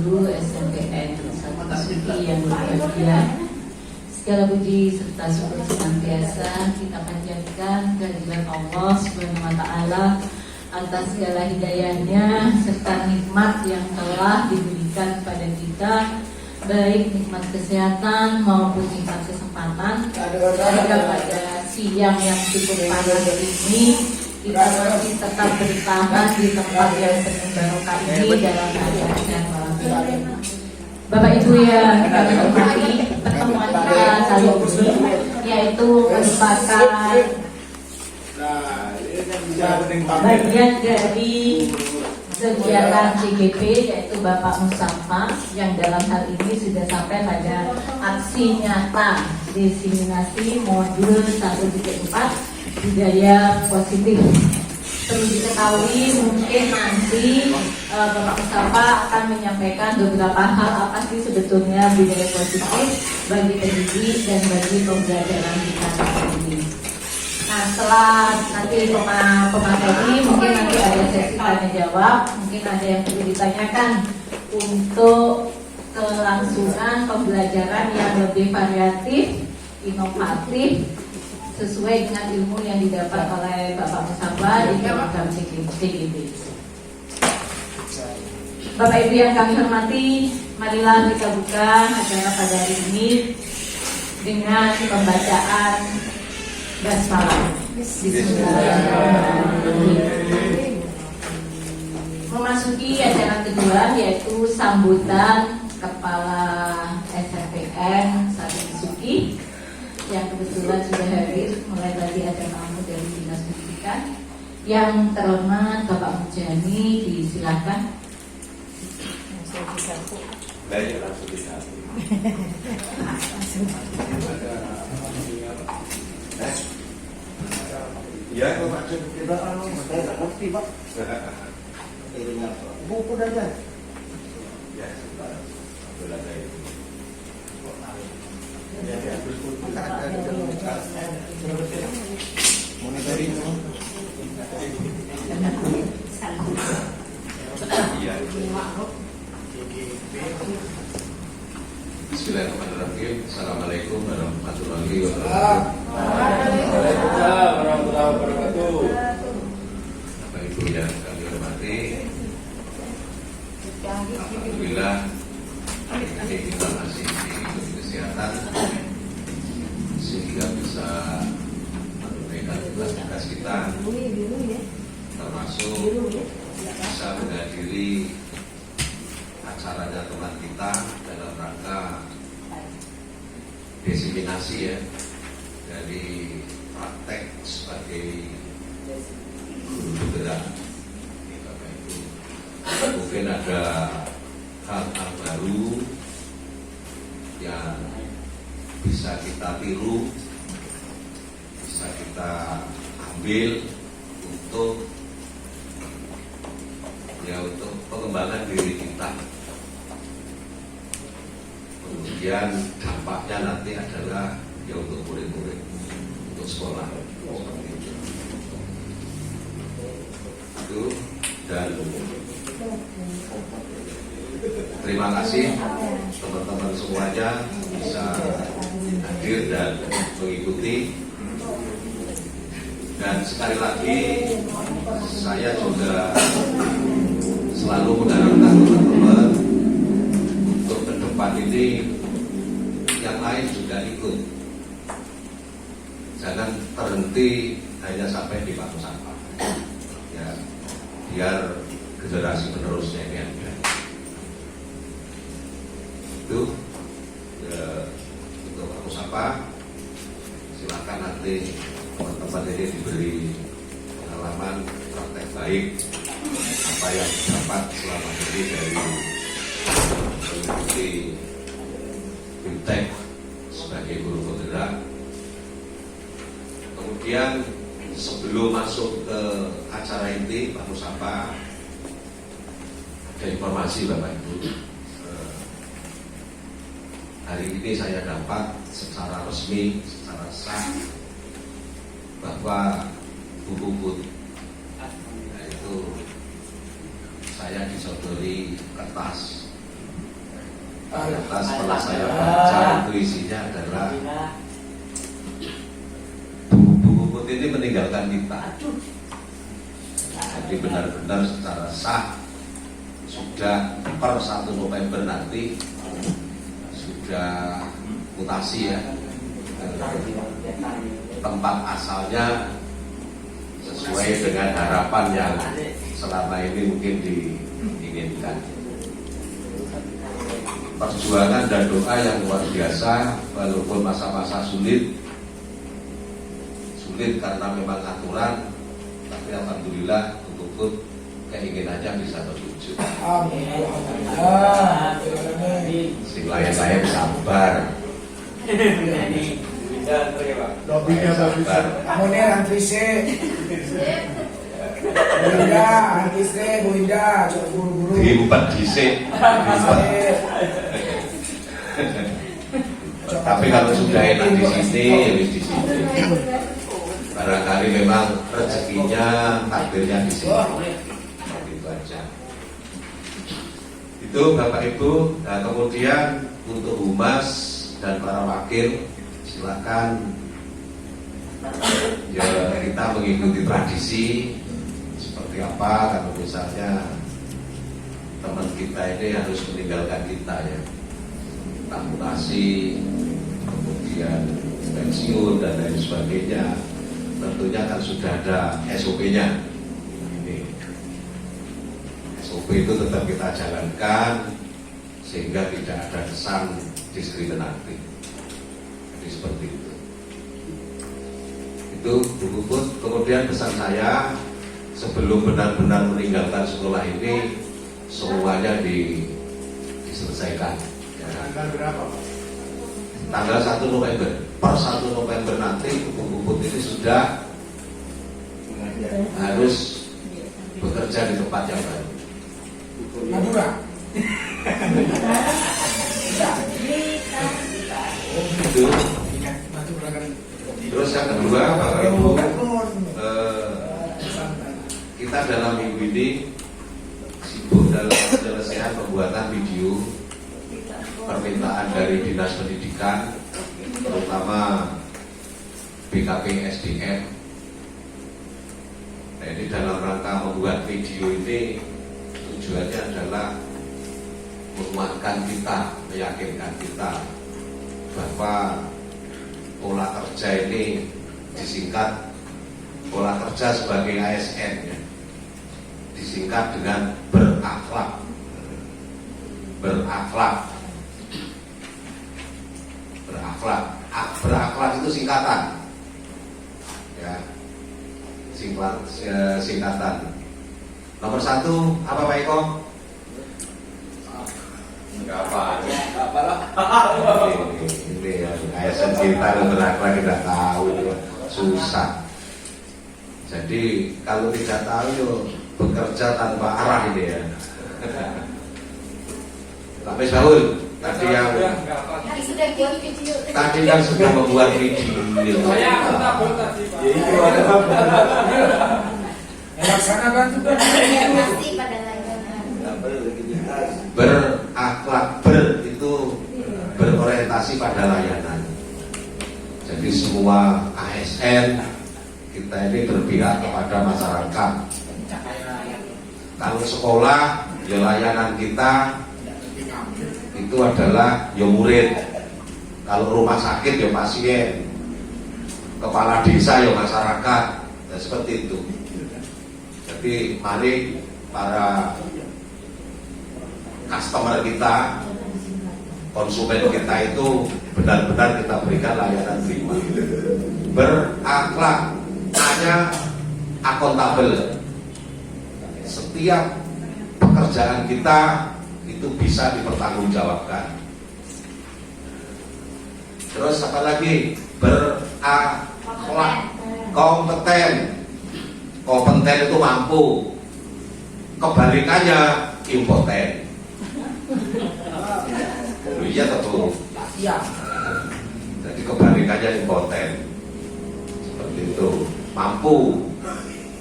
guru SMPN Satu Suki yang berbahagia. Segala puji serta syukur senantiasa kita panjatkan kehadirat Allah Subhanahu wa Ta'ala atas segala hidayahnya serta nikmat yang telah diberikan pada kita, baik nikmat kesehatan maupun nikmat kesempatan. Pada siang yang cukup panas ini kita masih tetap bertahan di tempat yang penuh barokah ini dalam keadaan sehat walafiat. Bapak Ibu yang kami hormati, pertemuan kita kali ini yaitu merupakan bagian dari kegiatan CGP, yaitu Bapak Mustafa yang dalam hal ini sudah sampai pada aksi nyata diseminasi modul 1.4 budaya positif. Perlu diketahui mungkin nanti Bapak Mustafa akan menyampaikan beberapa hal apa sih sebetulnya budaya positif bagi pendidik dan bagi pembelajaran kita sendiri. Nah, setelah nanti pemateri mungkin nanti ada sesi tanya jawab, mungkin ada yang perlu ditanyakan untuk kelangsungan pembelajaran yang lebih variatif, inovatif, sesuai dengan ilmu yang didapat oleh Bapak Mustafa di program CGP. Bapak Ibu yang kami hormati, marilah kita buka acara pada hari ini dengan pembacaan basmalah. Bismillahirrahmanirrahim. Memasuki acara kedua yaitu sambutan Kepala SMPN Satu Suki yang kebetulan sudah hadir, mulai tadi ada tamu dari Dinas Pendidikan. Yang terhormat Bapak Mujani, disilakan. Baik, langsung disatu. Ya, Pak Pak. Tidak, saya tidak ngerti, Pak. Buku aja. Ya, belajar itu. Monitoring. Iya. Bismillahirrahmanirrahim. Assalamualaikum warahmatullahi wabarakatuh. Waalaikumsalam warahmatullahi wabarakatuh. Bapak Ibu yang kami hormati, alhamdulillah hari ini kita masih diberi kesehatan sehingga bisa menunaikan tugas kita, termasuk bisa menghadiri acaranya teman kita dalam rangka diseminasi ya dari praktek sebagai guru bergerak. Bapak Ibu, mungkin ada hal-hal baru yang bisa kita tiru, bisa kita ambil untuk pengembangan diri kita. Kemudian dampaknya nanti adalah ya untuk murid-murid, untuk sekolah. Itu dan terima kasih teman-teman semuanya bisa hadir dan mengikuti. Dan sekali lagi saya juga selalu mengharapkan teman-teman untuk ke depan ini yang lain juga ikut. Jangan terhenti hanya sampai di batu sampah. Ya, biar generasi penerusnya ini ada. Itu untuk batu sampah. Silakan nanti teman-teman ini diberi pengalaman praktek baik apa yang dapat selama ini dari mengikuti BIMTEK sebagai guru penggerak. Kemudian sebelum masuk ke acara inti Pak Mustafa, ada informasi Bapak Ibu. Hari ini saya dapat secara resmi, secara sah bahwa buku itu saya disodori kertas ternyata setelah saya baca itu isinya adalah buku putih ini meninggalkan kita. Jadi benar-benar secara sah sudah per 1 November nanti sudah mutasi ya, tempat asalnya sesuai dengan harapan yang selama ini mungkin diinginkan. Perjuangan dan doa yang luar biasa, walaupun masa-masa sulit karena memang aturan, tapi alhamdulillah untuk keinginannya bisa terwujud. Sing lain-lain sabar. Lobbynya bagus. Sabar. Kamu nih antri sih. Bu Indah, antri sih, Bu Indah, coba buru-buru. Diempat dhisik. Tapi kalau sudah enak di sini, ya di sini. Barangkali memang rezekinya, takdirnya di sini. Itu aja. Itu Bapak Ibu. Nah kemudian untuk humas dan para wakil, silakan ya kita mengikuti tradisi seperti apa. Kalau misalnya teman kita ini harus meninggalkan kita ya, amputasi, kemudian pensiun dan lain sebagainya, tentunya kan sudah ada SOP-nya. Ini SOP itu tetap kita jalankan sehingga tidak ada kesan diskriminatif. Jadi seperti itu. Itu Bu Puput. Kemudian pesan saya sebelum benar-benar meninggalkan sekolah ini semuanya diselesaikan. Tanggal berapa, Pak? Tanggal 1 November. Per 1 November nanti Bu Puput ini sudah harus bekerja di tempat yang baru. Madura. Itu. Terus yang kedua, Bapak Ibu, kita dalam minggu ini sibuk dalam penyelesaian pembuatan video permintaan dari Dinas Pendidikan, terutama BKP SDM. Nah, ini dalam rangka membuat video ini tujuannya adalah menguatkan kita, meyakinkan kita bahwa pola kerja ini disingkat pola kerja sebagai ASN ya, disingkat dengan berakhlak. Berakhlak itu singkatan ya, singkatan. Nomor 1 apa Pak Eko? Enggak apa lah. Ini ya, ASN kita berakhlak tidak tahu, susah. Jadi kalau tidak tahu yo bekerja tanpa arah ini ya. Tapi Saul tadi yang tadi kan sudah membuat video. Laksanakan juga. Berakhlak itu berorientasi pada layanan. Jadi semua ASN kita ini berpihak kepada masyarakat. Kalau sekolah, ya layanan kita itu adalah ya murid. Kalau rumah sakit ya pasien. Kepala desa ya masyarakat. Ya seperti itu. Jadi mari para customer kita, konsumen kita itu benar-benar kita berikan layanan prima. Berakhlak, hanya akuntabel. Setiap pekerjaan kita itu bisa dipertanggungjawabkan. Terus apa lagi? Berakhlak, kompeten. Kompeten itu mampu. Kebalikannya impoten. Iya betul. Iya. Jadi kebalikannya impoten. Seperti itu. Mampu,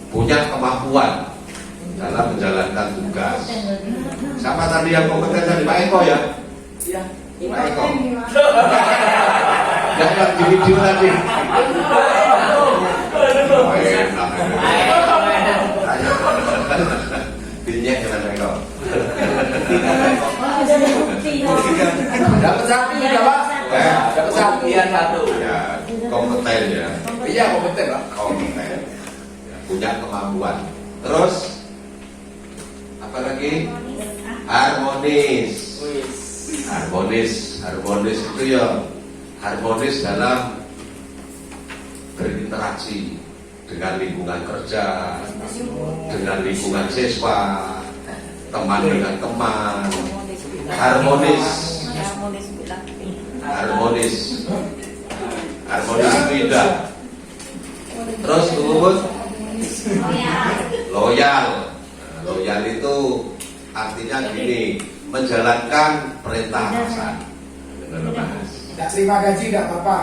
punya kemampuan dalam menjalankan tugas. Siapa tadi yang kompeten tadi Pak Eko ya? Mulai kok. Enggak di video tadi. Dinyak dengan mereka. Dapat satu tidak Pak? Dapat satu. Ya, kompeten ya. Iya kompeten Pak. Kompeten. Ya, punya kemampuan. Terus apa lagi? Harmonis. Harmonis itu ya harmonis dalam berinteraksi dengan lingkungan kerja, dengan lingkungan siswa, teman dengan teman, harmonis itu indah. Terus kemudian loyal. Nah, loyal itu artinya gini, menjalankan perintah atasan. Benar, Mas. Tidak terima gaji tidak apa-apa.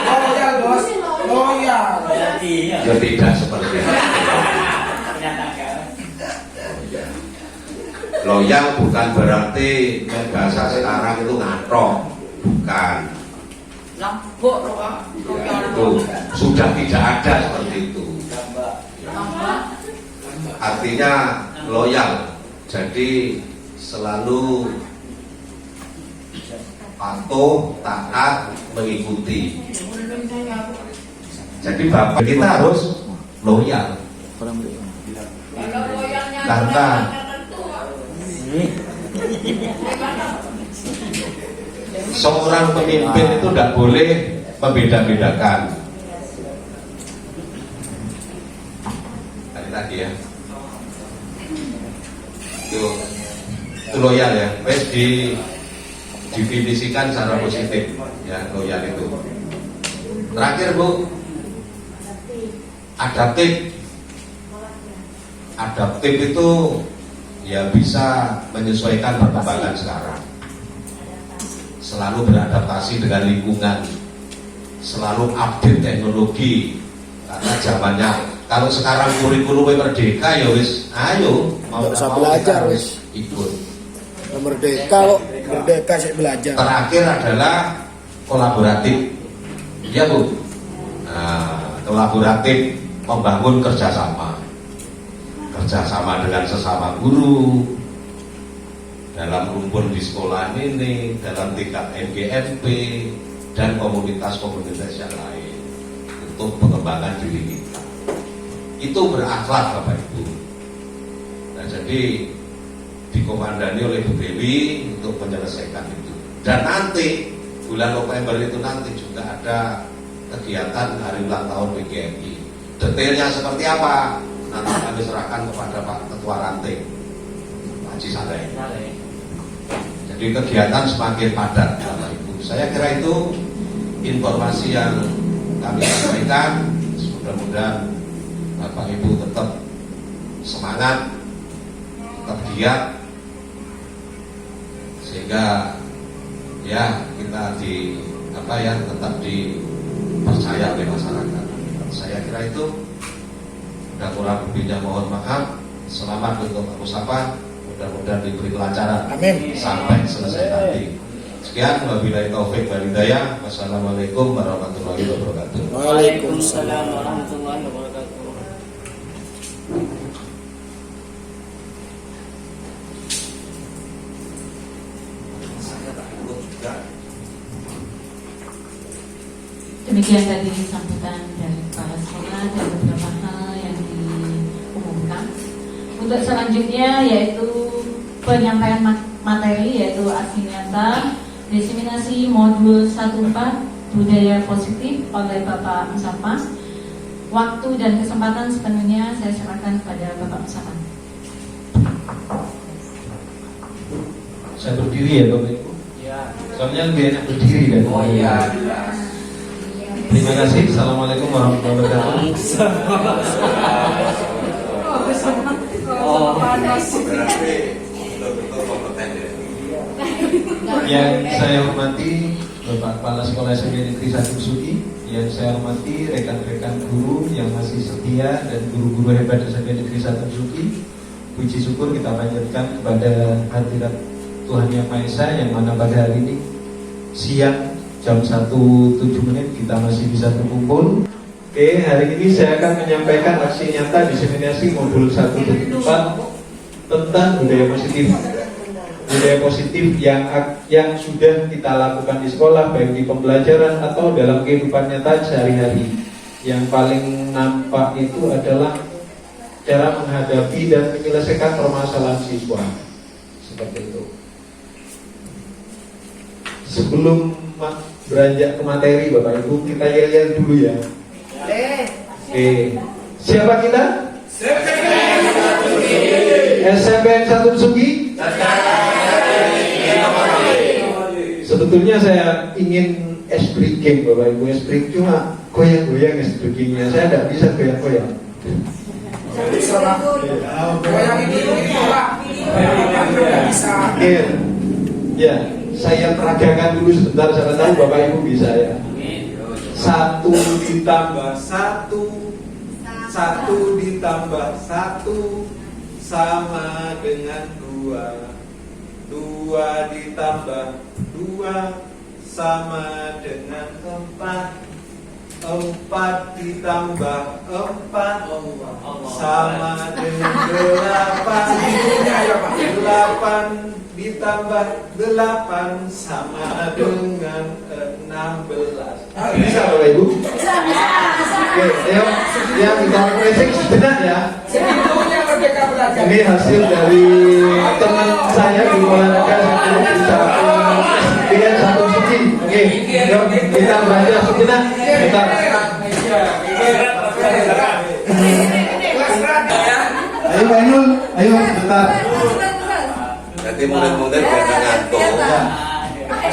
Loyal bos, loyal. Ya tidak seperti itu. Loyal bukan berarti bahasa sekarang itu ngatrok, bukan. Ya, itu sudah tidak ada seperti itu. Artinya loyal, jadi selalu patuh, taat, mengikuti. Jadi bapak kita harus loyal. Karena seorang pemimpin itu tidak boleh membeda-bedakan. Tadi ya. Itu loyal ya. Wes didefinisikan secara positif ya, loyal itu. Terakhir Bu, adaptif. Adaptif itu ya bisa menyesuaikan perkembangan sekarang. Selalu beradaptasi dengan lingkungan, selalu update teknologi. Karena zamannya, kalau sekarang kurikulumnya merdeka ya wis, ayo mau Nggak usah belajar, wis. ikut. Merdeka kok, merdeka sih belajar. Terakhir adalah kolaboratif, ya Bu. Nah, kolaboratif membangun kerjasama dengan sesama guru, dalam rumpun di sekolah ini, dalam tingkat MGMP dan komunitas-komunitas yang lain untuk pengembangan diri kita. Itu berakhlak Bapak Ibu. Nah, jadi dikomandani oleh Bu Dewi untuk menyelesaikan itu. Dan nanti bulan November itu nanti juga ada kegiatan hari ulang tahun PGRI. Detailnya seperti apa? Nanti kami serahkan kepada Pak Ketua Ranting, Pak Haji Saleh. Jadi kegiatan semakin padat Bapak Ibu. Saya kira itu informasi yang kami sampaikan. Mudah-mudahan Bapak Ibu tetap semangat, tetap giat, sehingga ya kita tetap dipercaya oleh masyarakat. Saya kira itu. Dan kurang lebihnya mohon maaf. Selamat untuk Pak Musafah. Mudah-mudahan diberi kelancaran. Amin. Sampai selesai nanti. Sekian, wabillahi taufik wal hidayah. Wassalamualaikum warahmatullahi wabarakatuh. Waalaikumsalam warahmatullahi wabarakatuh. Demikian tadi sambutan dari kepala sekolah dan beberapa hal yang diumumkan. Untuk selanjutnya yaitu penyampaian materi, yaitu aksi nyata diseminasi modul 14 budaya positif oleh Bapak Musafah. Waktu dan kesempatan sepenuhnya saya serahkan kepada Bapak Musafah. Saya berdiri ya Bapak Ibu. Ya. Soalnya lebih enak berdiri kan. Oh iya. Terima kasih. Assalamualaikum warahmatullahi wabarakatuh. Berarti betul-betul kompeten ya. Yang saya hormati Bapak Kepala Sekolah SMP Negeri 1 Suki, yang saya hormati rekan-rekan guru yang masih setia dan guru-guru hebat SMP Negeri 1 Suki. Puji syukur kita panjatkan kepada hadirat Tuhan Yang Maha Esa, yang mana pada hari ini siang jam 1:07 kita masih bisa berkumpul. Oke, hari ini saya akan menyampaikan aksi nyata diseminasi modul 1/4 tentang budaya positif. Budaya positif yang sudah kita lakukan di sekolah, baik di pembelajaran atau dalam kehidupan nyata sehari-hari. Yang paling nampak itu adalah cara menghadapi dan menyelesaikan permasalahan siswa. Seperti itu. Sebelum beranjak ke materi, Bapak Ibu, kita yel-yel dulu ya. Oke. Siapa kita? SMPN 1 Sugi. Sebetulnya saya ingin es breaking, Bapak Ibu. Es breaking cuma goyang-goyang es breakingnya. Saya tidak bisa goyang-goyang. Goyang ini Pak. Bisa. Oke. Ya, saya peragakan dulu sebentar, saya tahu Bapak Ibu bisa ya. 1 ditambah 1, 1 ditambah 1 sama dengan 2. 2 ditambah 2 sama dengan 4. 4 ditambah 4 sama dengan 8. 8 ditambah 8 sama dengan 16. Bisa Bapak Ibu? Oke, ayo yang kita refleksi sebentar ya. Sebetulnya Merdeka Belajar. Ini hasil dari teman saya di olahraga SMPN 1 Suci. Oke, yuk kita belajar sebentar. Bentar. Ayo Pak Inul, ayo bentar. Nanti murid-murid biar ngantuk.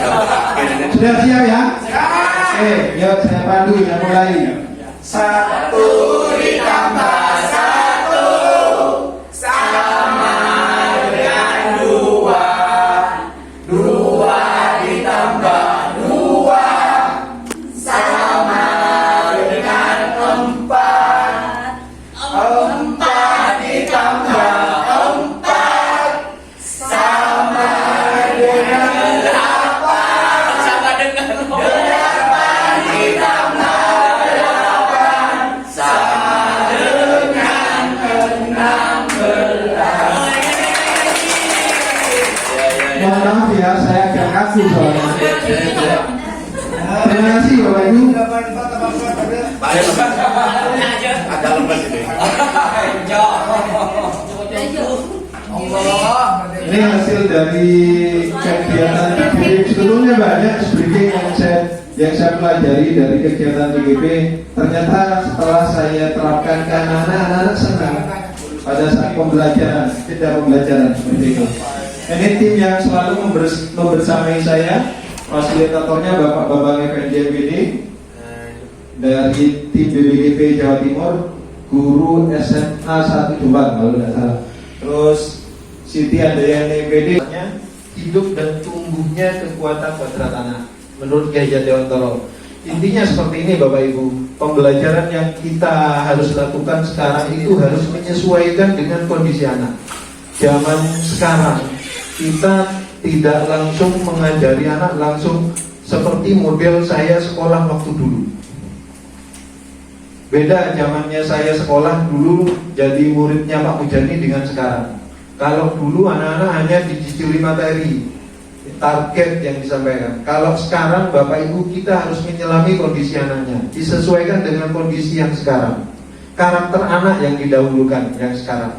Jam terakhir ini. Sudah siap ya? Oke, yuk saya pandu, saya mulai. 1 ditambah 1 sama dengan 2. 2 ditambah 2 sama dengan 4. 4 ditambah 4 sama dengan 8. Sama dengan 8 ditambah 8 sama dengan 16. Mohon maaf ya, saya agak kaku soalnya. Terima kasih Bapak Ibu. Baik, agak lemes ini. Ini hasil dari kegiatan TGP. Sebelumnya banyak briefing yang saya pelajari dari kegiatan TGP. Ternyata setelah saya terapkan ke anak-anak senang pada saat pembelajaran, tidak pembelajaran seperti itu. Ini tim yang selalu membersamai saya, fasilitatornya Bapak Bambang FNJMBD, dari tim BBGP Jawa Timur, guru SMA 1 Jombang kalau tidak salah. Terus Siti Andayani PD, hidup dan tumbuhnya kekuatan kodrat anak menurut Kiai Jatewantoro. Intinya seperti ini Bapak Ibu, pembelajaran yang kita harus lakukan sekarang itu harus menyesuaikan dengan kondisi anak. Zaman sekarang kita tidak langsung mengajari anak langsung seperti model saya sekolah waktu dulu. Beda zamannya saya sekolah dulu jadi muridnya Pak Mujani dengan sekarang. Kalau dulu anak-anak hanya dicicili materi, target yang disampaikan. Kalau sekarang Bapak Ibu kita harus menyelami kondisi anaknya, disesuaikan dengan kondisi yang sekarang. Karakter anak yang didahulukan yang sekarang.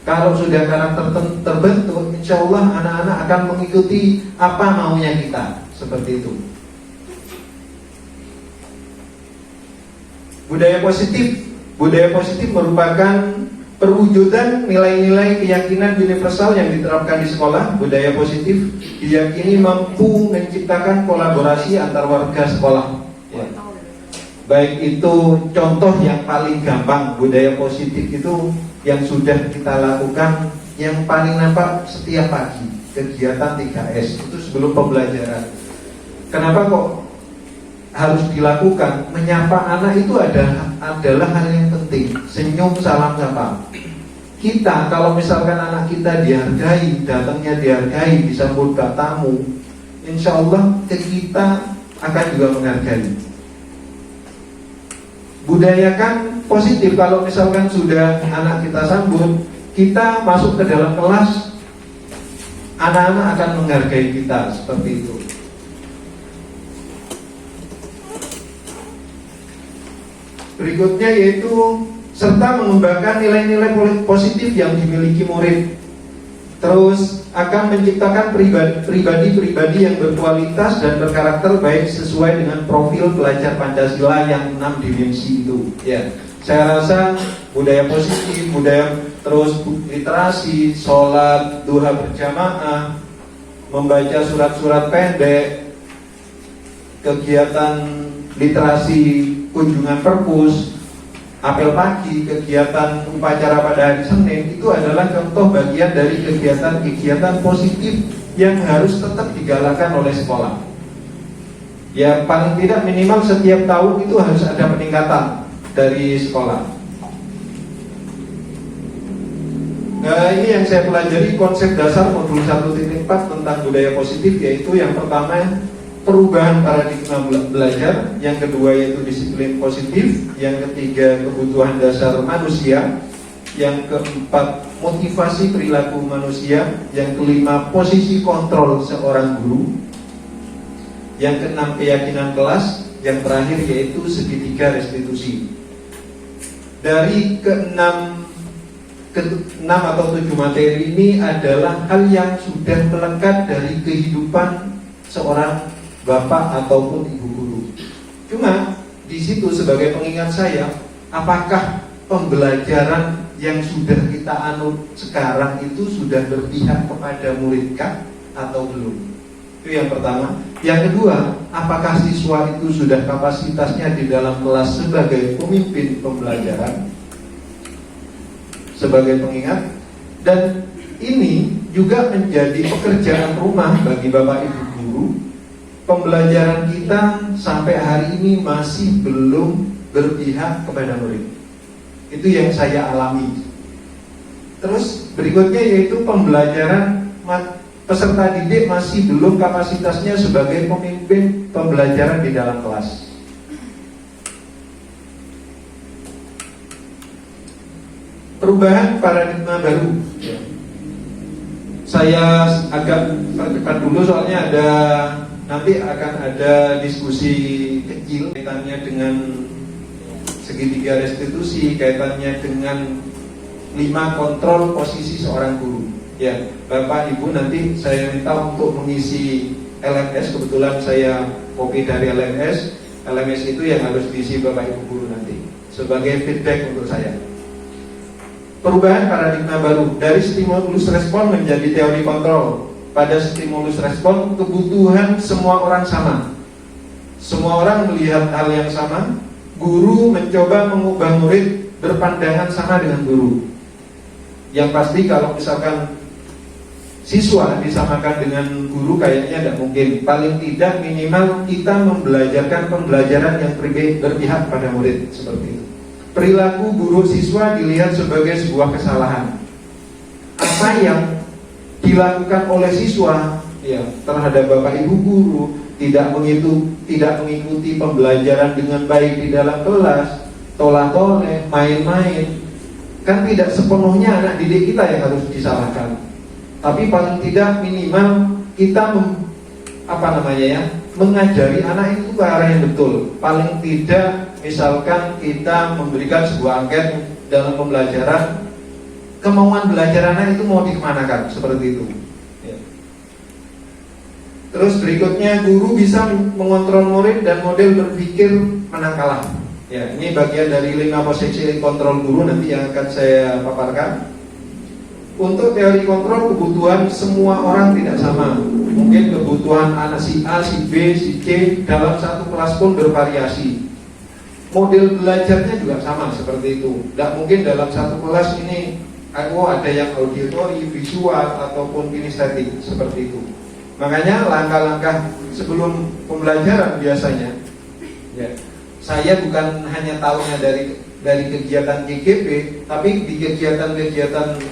Kalau sudah karakter terbentuk, insya Allah anak-anak akan mengikuti apa maunya kita. Seperti itu. Budaya positif merupakan perwujudan nilai-nilai keyakinan universal yang diterapkan di sekolah. Budaya positif diyakini mampu menciptakan kolaborasi antar warga sekolah. Ya. Baik itu contoh yang paling gampang, budaya positif itu yang sudah kita lakukan yang paling nampak setiap pagi, kegiatan 3S itu sebelum pembelajaran. Kenapa kok harus dilakukan? Menyapa anak itu adalah hal yang penting. Senyum, salam, sapa. kita kalau misalkan anak kita dihargai, datangnya dihargai, disambut bak tamu, insya Allah kita akan juga menghargai. Budayakan positif. Kalau misalkan sudah anak kita sambut, kita masuk ke dalam kelas, anak-anak akan menghargai kita seperti itu. Berikutnya yaitu serta mengembangkan nilai-nilai positif yang dimiliki murid. Terus akan menciptakan pribadi-pribadi yang berkualitas dan berkarakter baik sesuai dengan profil pelajar Pancasila yang 6 dimensi itu. Ya, saya rasa budaya positif, budaya terus literasi, sholat duha berjamaah, membaca surat-surat pendek, kegiatan literasi, kunjungan perpus, apel pagi, kegiatan upacara pada hari Senin, itu adalah contoh bagian dari kegiatan-kegiatan positif yang harus tetap digalakkan oleh sekolah. Ya paling tidak minimal setiap tahun itu harus ada peningkatan dari sekolah. Nah, ini yang saya pelajari konsep dasar modul 1.4 tentang budaya positif, yaitu yang pertama perubahan paradigma belajar, yang kedua yaitu disiplin positif, yang ketiga kebutuhan dasar manusia, yang keempat motivasi perilaku manusia, yang kelima posisi kontrol seorang guru, yang keenam keyakinan kelas, yang terakhir yaitu segitiga restitusi. Dari keenam atau 7 materi ini adalah hal yang sudah melekat dari kehidupan seorang bapak ataupun ibu guru. Cuma di situ sebagai pengingat saya, apakah pembelajaran yang sudah kita anut sekarang itu sudah berpihak kepada muridkah atau belum? Itu yang pertama. Yang kedua, apakah siswa itu sudah kapasitasnya di dalam kelas sebagai pemimpin pembelajaran, sebagai pengingat? Dan ini juga menjadi pekerjaan rumah bagi bapak ibu guru. Pembelajaran kita sampai hari ini masih belum berpihak kepada murid. Itu yang saya alami. Terus berikutnya yaitu pembelajaran peserta didik masih belum kapasitasnya sebagai pemimpin pembelajaran di dalam kelas. Perubahan paradigma baru. Saya agak percepat dulu soalnya nanti akan ada diskusi kecil kaitannya dengan segitiga restitusi, kaitannya dengan 5 kontrol posisi seorang guru. Ya, Bapak Ibu nanti saya minta untuk mengisi LMS. Kebetulan saya copy dari LMS. LMS itu yang harus diisi Bapak Ibu guru nanti sebagai feedback untuk saya. Perubahan paradigma baru dari stimulus respon menjadi teori kontrol. Pada stimulus respon, kebutuhan semua orang sama. Semua orang melihat hal yang sama. Guru mencoba mengubah murid berpandangan sama dengan guru. Yang pasti kalau misalkan siswa disamakan dengan guru kayaknya tidak mungkin. Paling tidak minimal kita membelajarkan pembelajaran yang berpihak pada murid, seperti itu. Perilaku guru siswa dilihat sebagai sebuah kesalahan. Apa yang dilakukan oleh siswa ya terhadap bapak ibu guru, tidak mengikuti pembelajaran dengan baik di dalam kelas, tolak-toleh, main-main, kan tidak sepenuhnya anak didik kita yang harus disalahkan. Tapi paling tidak minimal kita mengajari anak itu ke arah yang betul. Paling tidak misalkan kita memberikan sebuah angket dalam pembelajaran, kemauan belajar anak itu mau dikemanakan, seperti itu ya. Terus berikutnya guru bisa mengontrol murid dan model berpikir menang kalah ya. Ini bagian dari 5 posisi kontrol guru nanti yang akan saya paparkan. Untuk teori kontrol, kebutuhan semua orang tidak sama. Mungkin kebutuhan anak si A, si B, si C dalam satu kelas pun bervariasi. Model belajarnya juga sama seperti itu. Tidak mungkin dalam satu kelas ini ada yang auditori, visual, ataupun kinestetik, seperti itu. Makanya langkah-langkah sebelum pembelajaran biasanya ya, saya bukan hanya tahunya dari kegiatan GGP, tapi di kegiatan-kegiatan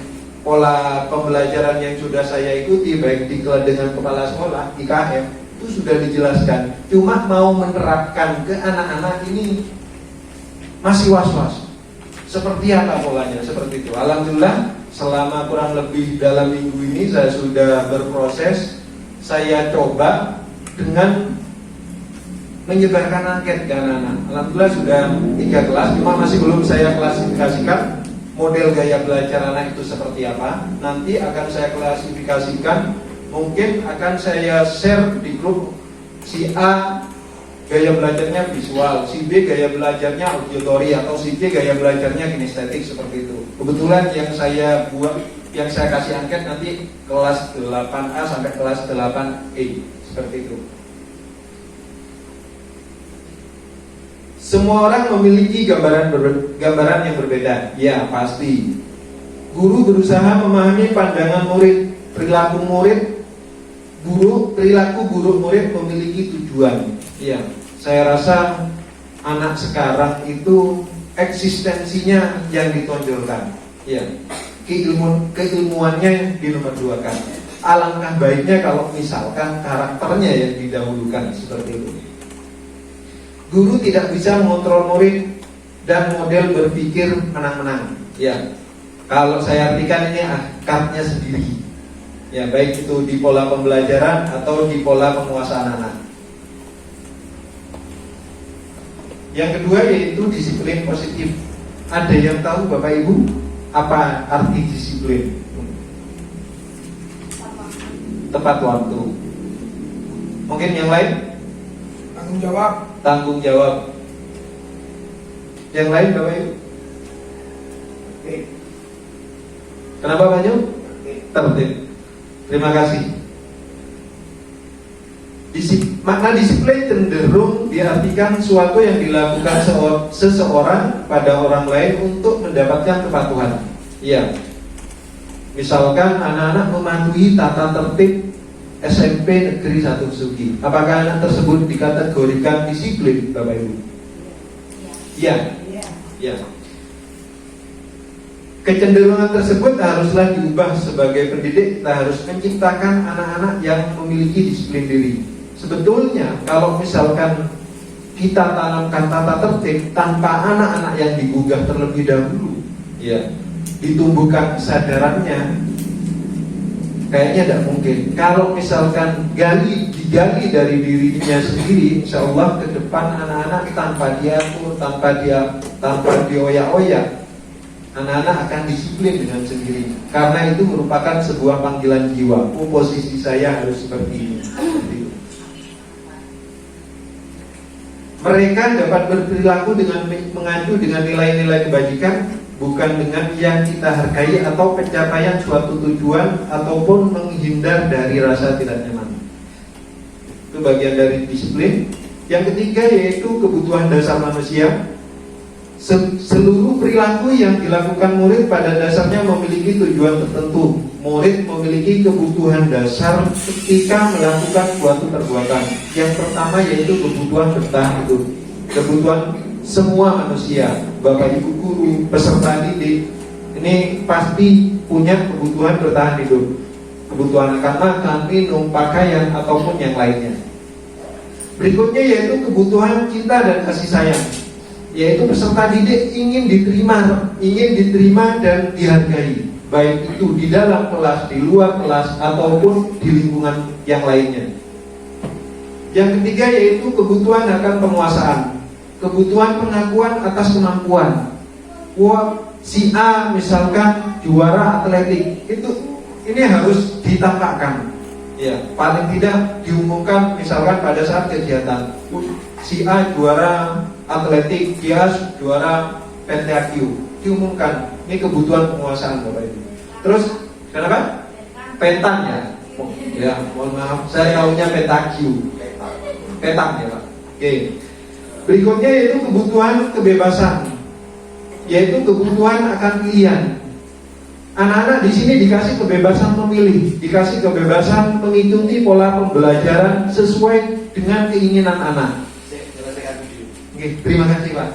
pola pembelajaran yang sudah saya ikuti, baik dengan kepala sekolah, IKM, itu sudah dijelaskan. Cuma mau menerapkan ke anak-anak ini masih was-was. Seperti apa polanya? Seperti itu. Alhamdulillah, selama kurang lebih dalam minggu ini saya sudah berproses. Saya coba dengan menyebarkan angket ke anak-anak. Alhamdulillah sudah 3 kelas, cuma masih belum saya klasifikasikan model gaya belajar anak itu seperti apa. Nanti akan saya klasifikasikan, mungkin akan saya share di grup. Si A gaya belajarnya visual, si B gaya belajarnya auditory, atau si C gaya belajarnya kinestetik, seperti itu. Kebetulan yang saya buat, yang saya kasih angket nanti kelas 8A sampai kelas 8E, seperti itu. Semua orang memiliki gambaran yang berbeda. Ya, pasti. Guru berusaha memahami pandangan murid, perilaku guru murid memiliki tujuan. Ya, saya rasa anak sekarang itu eksistensinya yang ditonjolkan. Ya, keilmuannya dinomor-duakan. Alangkah baiknya kalau misalkan karakternya yang didahulukan, seperti itu. Guru tidak bisa mengontrol murid dan model berpikir menang-menang. Ya, kalau saya artikan ini akarnya sendiri. Ya, baik itu di pola pembelajaran atau di pola penguasaan anak. Yang kedua yaitu disiplin positif. Ada yang tahu Bapak Ibu apa arti disiplin? Tepat waktu. Mungkin yang lain? Tanggung jawab. Yang lain Bapak Ibu? Kenapa Banyu? Tertib. Terima kasih. Makna disiplin cenderung diartikan suatu yang dilakukan seseorang pada orang lain untuk mendapatkan kepatuhan. Ya, misalkan anak-anak mematuhi tata tertib SMP Negeri 1 Sugi. Apakah anak tersebut dikategorikan disiplin, Bapak Ibu? Ya. Ya. Kecenderungan tersebut haruslah diubah. Sebagai pendidik, kita harus menciptakan anak-anak yang memiliki disiplin diri. Sebetulnya kalau misalkan kita tanamkan tata tertib tanpa anak-anak yang digugah terlebih dahulu, ya, ditumbuhkan kesadarannya, kayaknya tidak mungkin. Kalau misalkan digali dari dirinya sendiri, insya Allah ke depan anak-anak tanpa diatur, tanpa dioyak-oyak, anak-anak akan disiplin dengan sendiri. Karena itu merupakan sebuah panggilan jiwa. Posisi saya harus seperti ini. Mereka dapat berperilaku dengan mengacu dengan nilai-nilai kebajikan, bukan dengan yang kita hargai atau pencapaian suatu tujuan ataupun menghindar dari rasa tidak nyaman. Itu bagian dari disiplin. Yang ketiga yaitu kebutuhan dasar manusia. Seluruh perilaku yang dilakukan murid pada dasarnya memiliki tujuan tertentu. Murid memiliki kebutuhan dasar ketika melakukan suatu perbuatan. Yang pertama yaitu kebutuhan bertahan hidup. Kebutuhan semua manusia, Bapak Ibu guru, peserta didik, ini pasti punya kebutuhan bertahan hidup. Kebutuhan akan makan, minum, pakaian, ataupun yang lainnya. Berikutnya yaitu kebutuhan cinta dan kasih sayang, yaitu peserta didik ingin diterima dan dihargai, baik itu di dalam kelas, di luar kelas, ataupun di lingkungan yang lainnya. Yang ketiga yaitu kebutuhan akan penguasaan, kebutuhan pengakuan atas kemampuan. Wah, si A misalkan juara atletik, ini harus ditampakkan. Ya, paling tidak diumumkan misalkan pada saat kegiatan. Si A juara atletik, dia juara PTAQ, diumumkan. Ini kebutuhan penguasaan Bapak Ibu. Terus kenapa? Pentan ya. Ya, mohon maaf, saya tahunya PTAQ. Petan ya Pak. Oke. Berikutnya yaitu kebutuhan kebebasan, yaitu kebutuhan akan pilihan. Anak-anak di sini dikasih kebebasan memilih, dikasih kebebasan mengikuti pola pembelajaran sesuai dengan keinginan anak. Oke, terima kasih Pak.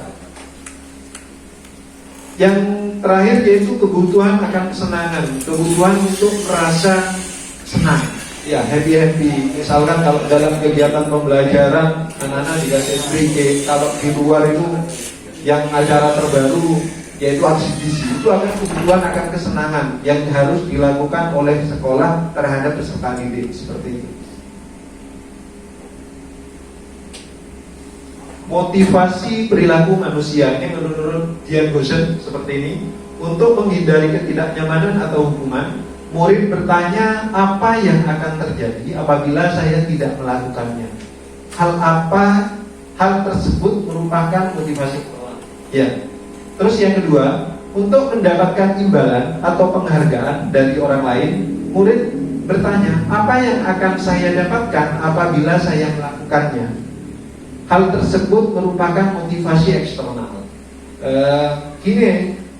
Yang terakhir yaitu kebutuhan akan kesenangan, kebutuhan untuk merasa senang. Ya, happy. Misalkan kalau dalam kegiatan pembelajaran anak-anak dikasih SPG, kalau di luar itu yang acara terbaru yaitu aksi itu akan kebutuhan akan kesenangan yang harus dilakukan oleh sekolah terhadap peserta didik seperti itu. Motivasi perilaku manusia ini menurut Dian Gosen seperti ini. Untuk menghindari ketidaknyamanan atau hukuman, murid bertanya apa yang akan terjadi apabila saya tidak melakukannya. Hal tersebut merupakan motivasi. Ya. Terus yang kedua, untuk mendapatkan imbalan atau penghargaan dari orang lain, murid bertanya apa yang akan saya dapatkan apabila saya melakukannya. Hal tersebut merupakan motivasi eksternal.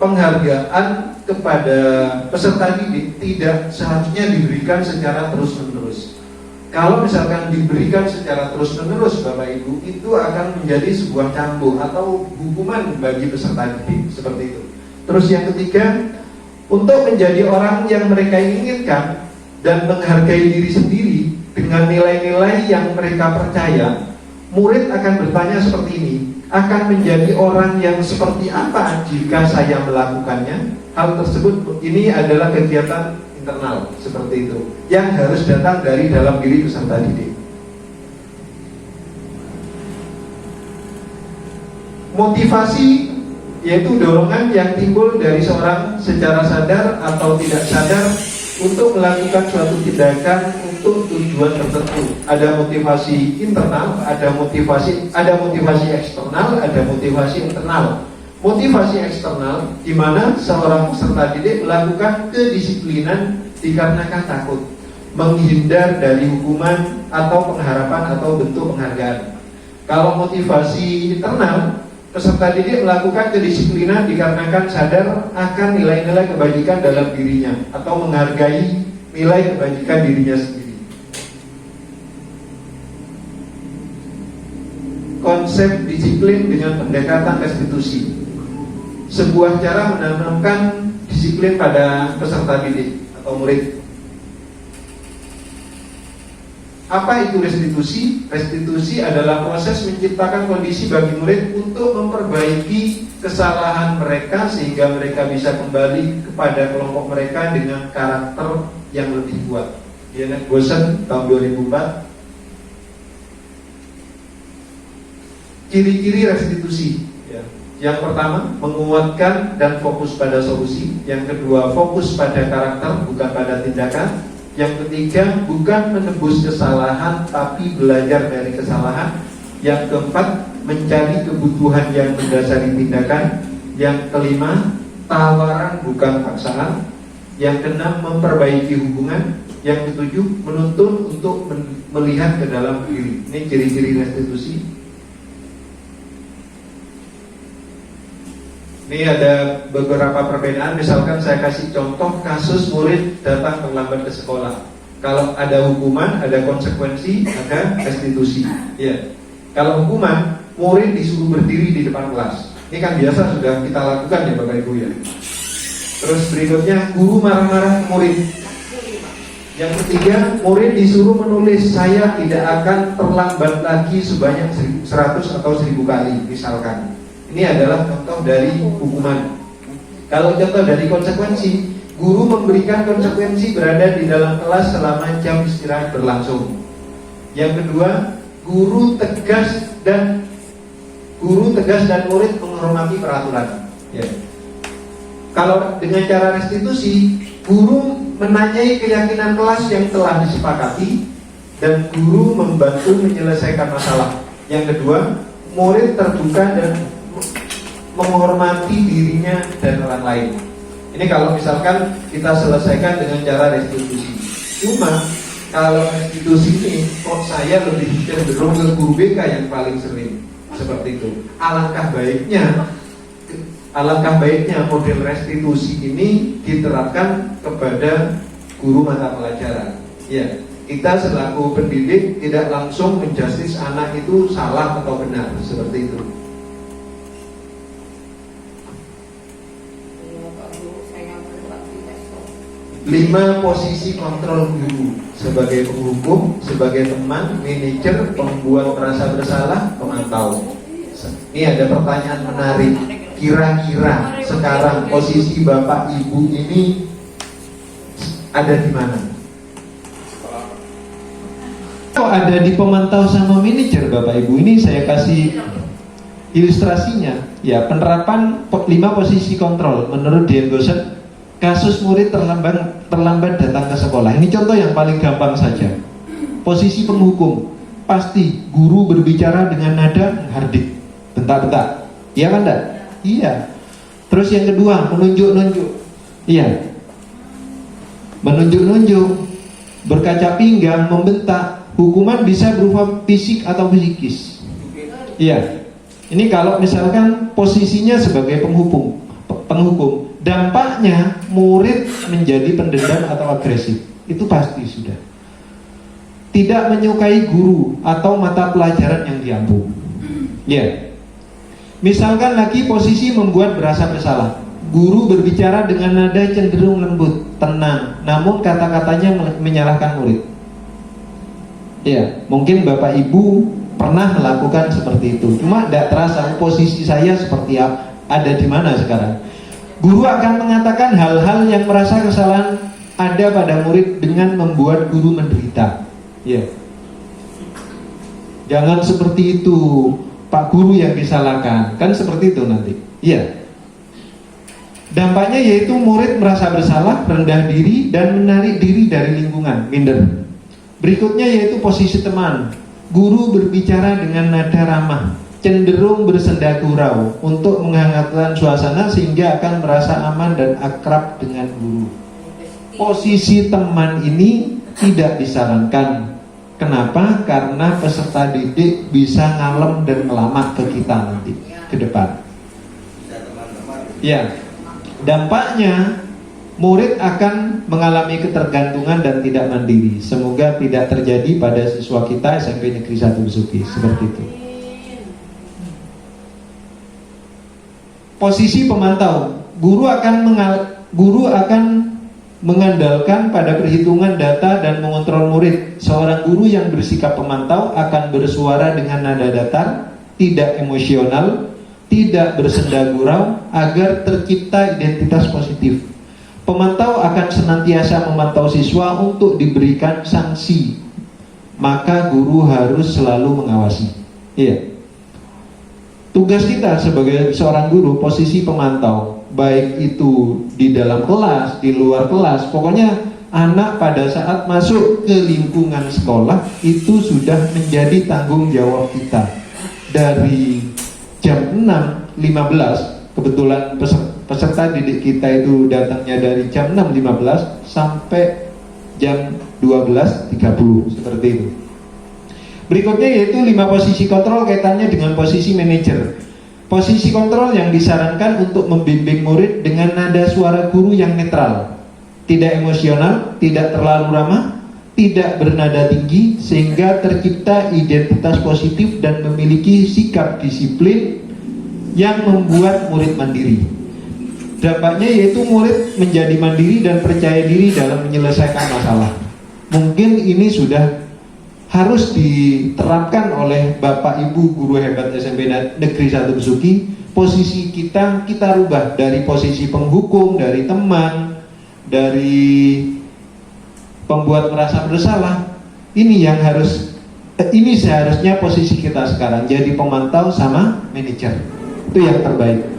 Penghargaan kepada peserta didik tidak seharusnya diberikan secara terus-menerus. Kalau misalkan diberikan secara terus-menerus, Bapak Ibu, itu akan menjadi sebuah cambuk atau hukuman bagi peserta didik seperti itu. Terus yang ketiga, untuk menjadi orang yang mereka inginkan dan menghargai diri sendiri dengan nilai-nilai yang mereka percaya, murid akan bertanya seperti ini, akan menjadi orang yang seperti apa jika saya melakukannya? Hal tersebut ini adalah kegiatan internal seperti itu yang harus datang dari dalam diri peserta didik. Motivasi yaitu dorongan yang timbul dari seorang secara sadar atau tidak sadar untuk melakukan suatu tindakan untuk tujuan tertentu. Ada motivasi internal, ada motivasi eksternal, ada motivasi internal. Motivasi eksternal di mana seorang peserta didik melakukan kedisiplinan dikarenakan takut, menghindar dari hukuman atau pengharapan atau bentuk penghargaan. Kalau motivasi internal, peserta didik melakukan kedisiplinan dikarenakan sadar akan nilai-nilai kebajikan dalam dirinya atau menghargai nilai kebajikan dirinya sendiri. Konsep disiplin dengan pendekatan restitusi, sebuah cara menanamkan disiplin pada peserta didik atau murid. Apa itu restitusi? Restitusi adalah proses menciptakan kondisi bagi murid untuk memperbaiki kesalahan mereka sehingga mereka bisa kembali kepada kelompok mereka dengan karakter yang lebih kuat. Dian Gosen tahun 2004. Ciri-ciri restitusi. Yang pertama, menguatkan dan fokus pada solusi. Yang kedua, fokus pada karakter bukan pada tindakan. Yang ketiga, bukan menebus kesalahan tapi belajar dari kesalahan. Yang keempat, mencari kebutuhan yang mendasari tindakan. Yang kelima, tawaran bukan paksaan. Yang keenam, memperbaiki hubungan. Yang ketujuh, menuntun untuk melihat ke dalam diri. Ini ciri-ciri restitusi. Ini ada beberapa perbedaan. Misalkan saya kasih contoh kasus murid datang terlambat ke sekolah. Kalau ada hukuman, ada konsekuensi, ada restitusi. Ya. Kalau hukuman, murid disuruh berdiri di depan kelas. Ini kan biasa sudah kita lakukan ya Bapak Ibu ya. Terus berikutnya, guru marah-marah ke murid. Yang ketiga, murid disuruh menulis, saya tidak akan terlambat lagi sebanyak 100 atau 1000 kali misalkan. Ini adalah contoh dari hukuman. Kalau contoh dari konsekuensi, guru memberikan konsekuensi berada di dalam kelas selama jam istirahat berlangsung. Yang kedua, guru tegas dan murid menghormati peraturan. Ya. Kalau dengan cara restitusi, guru menanyai keyakinan kelas yang telah disepakati dan guru membantu menyelesaikan masalah. Yang kedua, murid terbuka dan menghormati dirinya dan orang lain. Ini kalau misalkan kita selesaikan dengan cara restitusi. Cuma kalau restitusi ini kok saya lebih cenderung ke guru BK yang paling sering seperti itu. Alangkah baiknya model restitusi ini diterapkan kepada guru mata pelajaran. Ya, kita selaku pendidik tidak langsung menjustis anak itu salah atau benar seperti itu. 5 posisi kontrol guru sebagai penghukum, sebagai teman, manajer, pembuat merasa bersalah, pemantau. Ini ada pertanyaan menarik. Kira-kira sekarang posisi Bapak Ibu ini ada di mana? Kalau ada di pemantau sama manajer Bapak Ibu, ini saya kasih ilustrasinya. Ya, penerapan 5 posisi kontrol menurut Dian Gosset. Kasus murid terlambat datang ke sekolah. Ini contoh yang paling gampang saja. Posisi penghukum, pasti guru berbicara dengan nada menghardik, bentak-bentak. Iya kan enggak? Iya. Terus yang kedua, menunjuk-nunjuk. Iya. Menunjuk-nunjuk, berkaca pinggang, membentak. Hukuman bisa berupa fisik atau psikis. Iya. Ini kalau misalkan posisinya sebagai penghukum. Dampaknya murid menjadi pendendam atau agresif. Itu pasti sudah. Tidak menyukai guru atau mata pelajaran yang diampu. Ya. Misalkan lagi posisi membuat berasa bersalah. Guru berbicara dengan nada cenderung lembut, tenang, namun kata-katanya menyalahkan murid. Ya, mungkin Bapak Ibu pernah melakukan seperti itu. Cuma tidak terasa posisi saya seperti apa, ada di mana sekarang. Guru akan mengatakan hal-hal yang merasa kesalahan ada pada murid dengan membuat guru menderita. Ya. Jangan seperti itu, Pak Guru yang disalahkan. Kan seperti itu nanti. Iya. Dampaknya yaitu murid merasa bersalah, rendah diri, dan menarik diri dari lingkungan, minder. Berikutnya yaitu posisi teman. Guru berbicara dengan nada ramah, cenderung bersenda gurau untuk menghangatkan suasana sehingga akan merasa aman dan akrab dengan guru. Posisi teman ini tidak disarankan. Kenapa? Karena peserta didik bisa ngalem dan melamak ke kita nanti ke depan. Ya, dampaknya murid akan mengalami ketergantungan dan tidak mandiri. Semoga tidak terjadi pada siswa kita SMP Negeri 1 Besuki seperti itu. Posisi pemantau, guru akan mengandalkan pada perhitungan data dan mengontrol murid. Seorang guru yang bersikap pemantau akan bersuara dengan nada datar, tidak emosional, tidak bersenda gurau, agar tercipta identitas positif. Pemantau akan senantiasa memantau siswa untuk diberikan sanksi. Maka guru harus selalu mengawasi. Iya. Tugas kita sebagai seorang guru posisi pemantau, baik itu di dalam kelas, di luar kelas, pokoknya anak pada saat masuk ke lingkungan sekolah itu sudah menjadi tanggung jawab kita. Dari jam 6.15, kebetulan peserta didik kita itu datangnya dari jam 6.15 sampai jam 12.30 seperti itu. Berikutnya yaitu 5 posisi kontrol kaitannya dengan posisi manajer. Posisi kontrol yang disarankan untuk membimbing murid dengan nada suara guru yang netral, tidak emosional, tidak terlalu ramah, tidak bernada tinggi, sehingga tercipta identitas positif dan memiliki sikap disiplin yang membuat murid mandiri. Dampaknya yaitu murid menjadi mandiri dan percaya diri dalam menyelesaikan masalah. Mungkin ini sudah harus diterapkan oleh Bapak Ibu guru hebat SMP Negeri 1 Besuki. Posisi kita rubah dari posisi penghukum, dari teman, dari pembuat merasa bersalah. Ini seharusnya posisi kita sekarang, jadi pemantau sama manajer. Itu yang terbaik.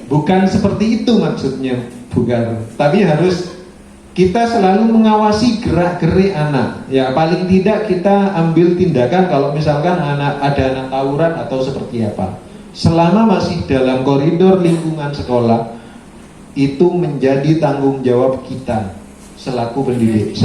Bukan seperti itu maksudnya, bukan. Tapi harus kita selalu mengawasi gerak-gerik anak. Ya, paling tidak kita ambil tindakan kalau misalkan ada anak tawuran atau seperti apa. Selama masih dalam koridor lingkungan sekolah, itu menjadi tanggung jawab kita selaku pendidik.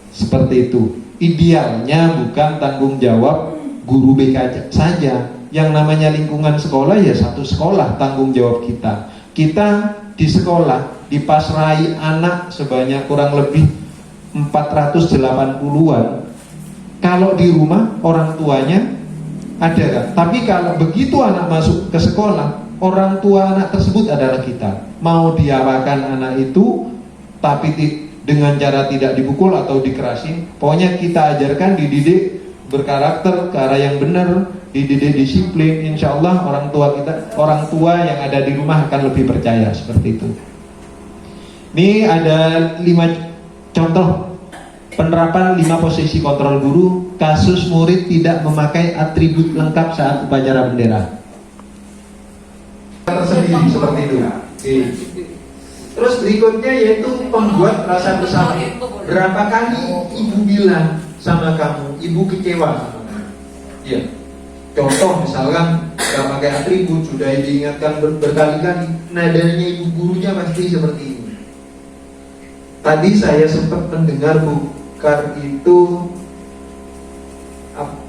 Seperti itu. Idealnya bukan tanggung jawab guru BK saja. Yang namanya lingkungan sekolah ya satu sekolah tanggung jawab kita. Kita di sekolah dipasrai anak sebanyak kurang lebih 480-an, kalau di rumah orang tuanya ada kan? Tapi kalau begitu anak masuk ke sekolah, orang tua anak tersebut adalah kita. Mau diapakan anak itu, tapi dengan cara tidak dipukul atau dikerasin, pokoknya kita ajarkan, dididik berkarakter ke arah yang benar, dididik disiplin. Insya Allah orang tua yang ada di rumah akan lebih percaya seperti itu. Ini ada 5 contoh penerapan 5 posisi kontrol guru kasus murid tidak memakai atribut lengkap saat upacara bendera. Tersendiri seperti itu. Terus berikutnya yaitu membuat rasa bersalah. Berapa kali ibu bilang sama kamu, ibu kecewa sama kamu? Iya. Contoh misalkan nggak pakai atribut, sudah diingatkan berkali-kali, nadanya ibu gurunya pasti seperti ini. Tadi saya sempat mendengar Bukar itu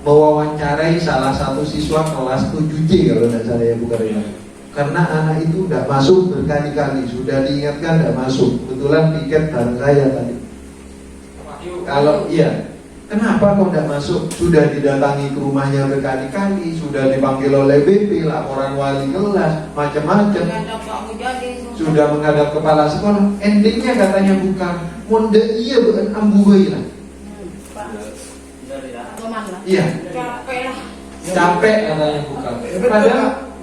mewawancarai salah satu siswa kelas 7C kalau tidak salah ya Bukar ya. Karena anak itu tidak masuk berkali-kali, sudah diingatkan tidak masuk. Kebetulan tiket bareng saya tadi. Kalau iya, kenapa kok tidak masuk? Sudah didatangi ke rumahnya berkali-kali, sudah dipanggil oleh BP, laporan wali kelas, macam-macam. Sudah menghadap kepala sekolah. Endingnya katanya bukan monde iya bukan ambubai lah. Iya. Capek katanya bukan. Padahal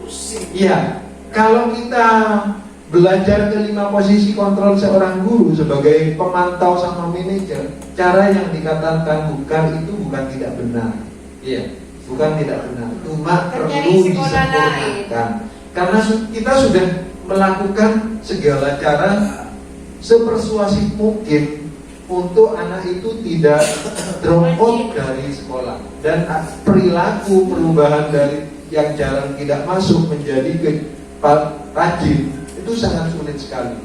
iya, kalau kita belajar ke 5 posisi kontrol seorang guru sebagai pemantau sama manajer, cara yang dikatakan bukan itu bukan tidak benar. Iya, bukan tidak benar. Cuma perlu disempurnakan. Karena kita sudah melakukan segala cara sepersuasif mungkin untuk anak itu tidak drop out dari sekolah, dan perilaku perubahan dari yang jarang tidak masuk menjadi rajin itu sangat sulit sekali.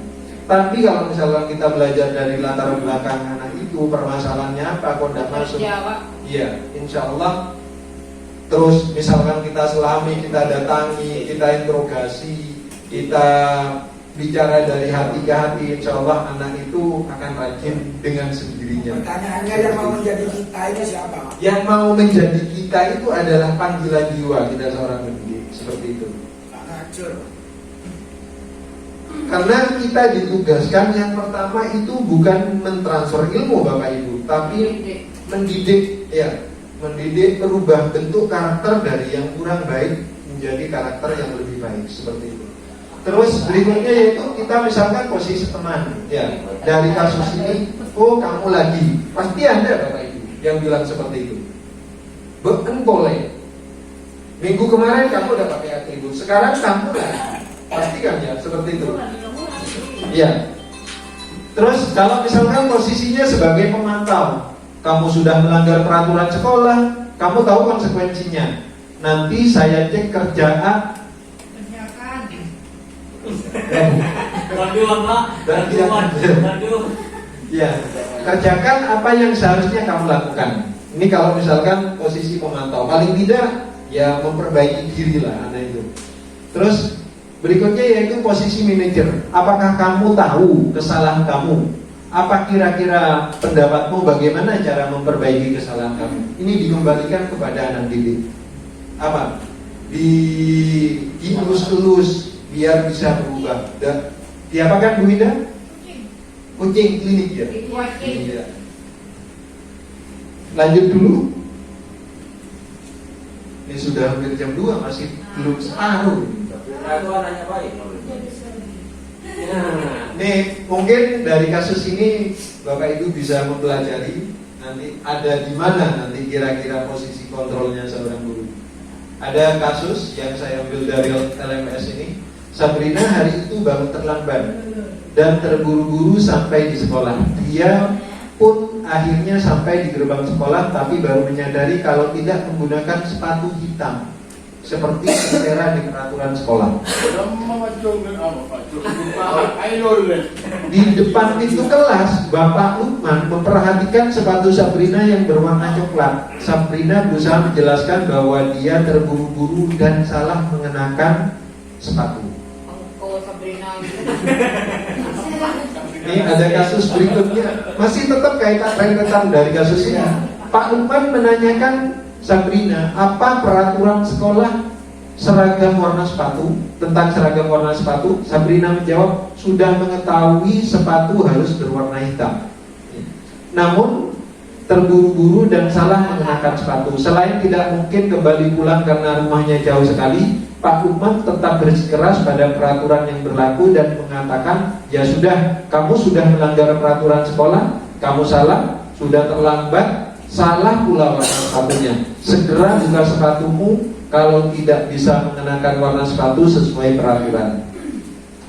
Tapi kalau misalkan kita belajar dari latar belakang anak itu, permasalahannya apa kok tidak masuk, iya, insya Allah. Terus misalkan kita selami, kita datangi, kita interogasi, kita bicara dari hati ke hati, insya Allah anak itu akan rajin dengan sendirinya. Pertanyaannya yang mau menjadi kita ini siapa? Yang mau menjadi kita itu adalah panggilan jiwa kita seorang pendidik, seperti itu. Karena kita ditugaskan yang pertama itu bukan mentransfer ilmu Bapak Ibu, tapi mendidik, ya, mendidik merubah bentuk karakter dari yang kurang baik menjadi karakter yang lebih baik, seperti itu. Terus berikutnya yaitu kita misalkan posisi teman, ya, dari kasus ini, oh kamu lagi, pasti ada Bapak Ibu yang bilang seperti itu. Boleh. Minggu kemarin kamu udah pakai atribut, sekarang kamu lagi, pasti kan ya seperti itu. Iya. Terus kalau misalkan posisinya sebagai pemantau, kamu sudah melanggar peraturan sekolah, kamu tahu konsekuensinya. Nanti saya cek kerjaan. Ya, kerjakan apa yang seharusnya kamu lakukan. Ini kalau misalkan posisi pemantau, paling tidak ya memperbaiki diri lah anak itu. Terus berikutnya yaitu posisi manajer. Apakah kamu tahu kesalahan kamu? Apa kira-kira pendapatmu bagaimana cara memperbaiki kesalahan kamu? Ini dikembalikan kepada anak didik. Apa? Dielus-elus biar bisa berubah. Dan diapakan Bu Ida? Kucing klinik ya. Iya. Lanjut dulu. Ini sudah hampir jam 2 masih belum separuh. Aku anaknya baik. Nih mungkin dari kasus ini Bapak Ibu bisa mempelajari nanti ada di mana nanti kira-kira posisi kontrolnya seorang guru. Ada kasus yang saya ambil dari LMS ini. Sabrina hari itu baru terlambat dan terburu-buru sampai di sekolah. Dia pun akhirnya sampai di gerbang sekolah, tapi baru menyadari kalau tidak menggunakan sepatu hitam seperti selera di peraturan sekolah. Di depan pintu kelas, Bapak Lukman memperhatikan sepatu Sabrina yang berwarna coklat. Sabrina berusaha menjelaskan bahwa dia terburu-buru dan salah mengenakan sepatu. Ini ada kasus berikutnya, masih tetap kaitan rentetan dari kasus ini. Pak Lukman menanyakan Sabrina, apa peraturan sekolah seragam warna sepatu, tentang seragam warna sepatu. Sabrina menjawab, sudah mengetahui sepatu harus berwarna hitam. Namun terburu-buru dan salah mengenakan sepatu. Selain tidak mungkin kembali pulang karena rumahnya jauh sekali, Pak Lukman tetap bersikeras pada peraturan yang berlaku dan mengatakan, ya sudah, kamu sudah melanggar peraturan sekolah, kamu salah, sudah terlambat, salah pula warna sepatunya. Segera buka sepatumu kalau tidak bisa mengenakan warna sepatu sesuai peraturan.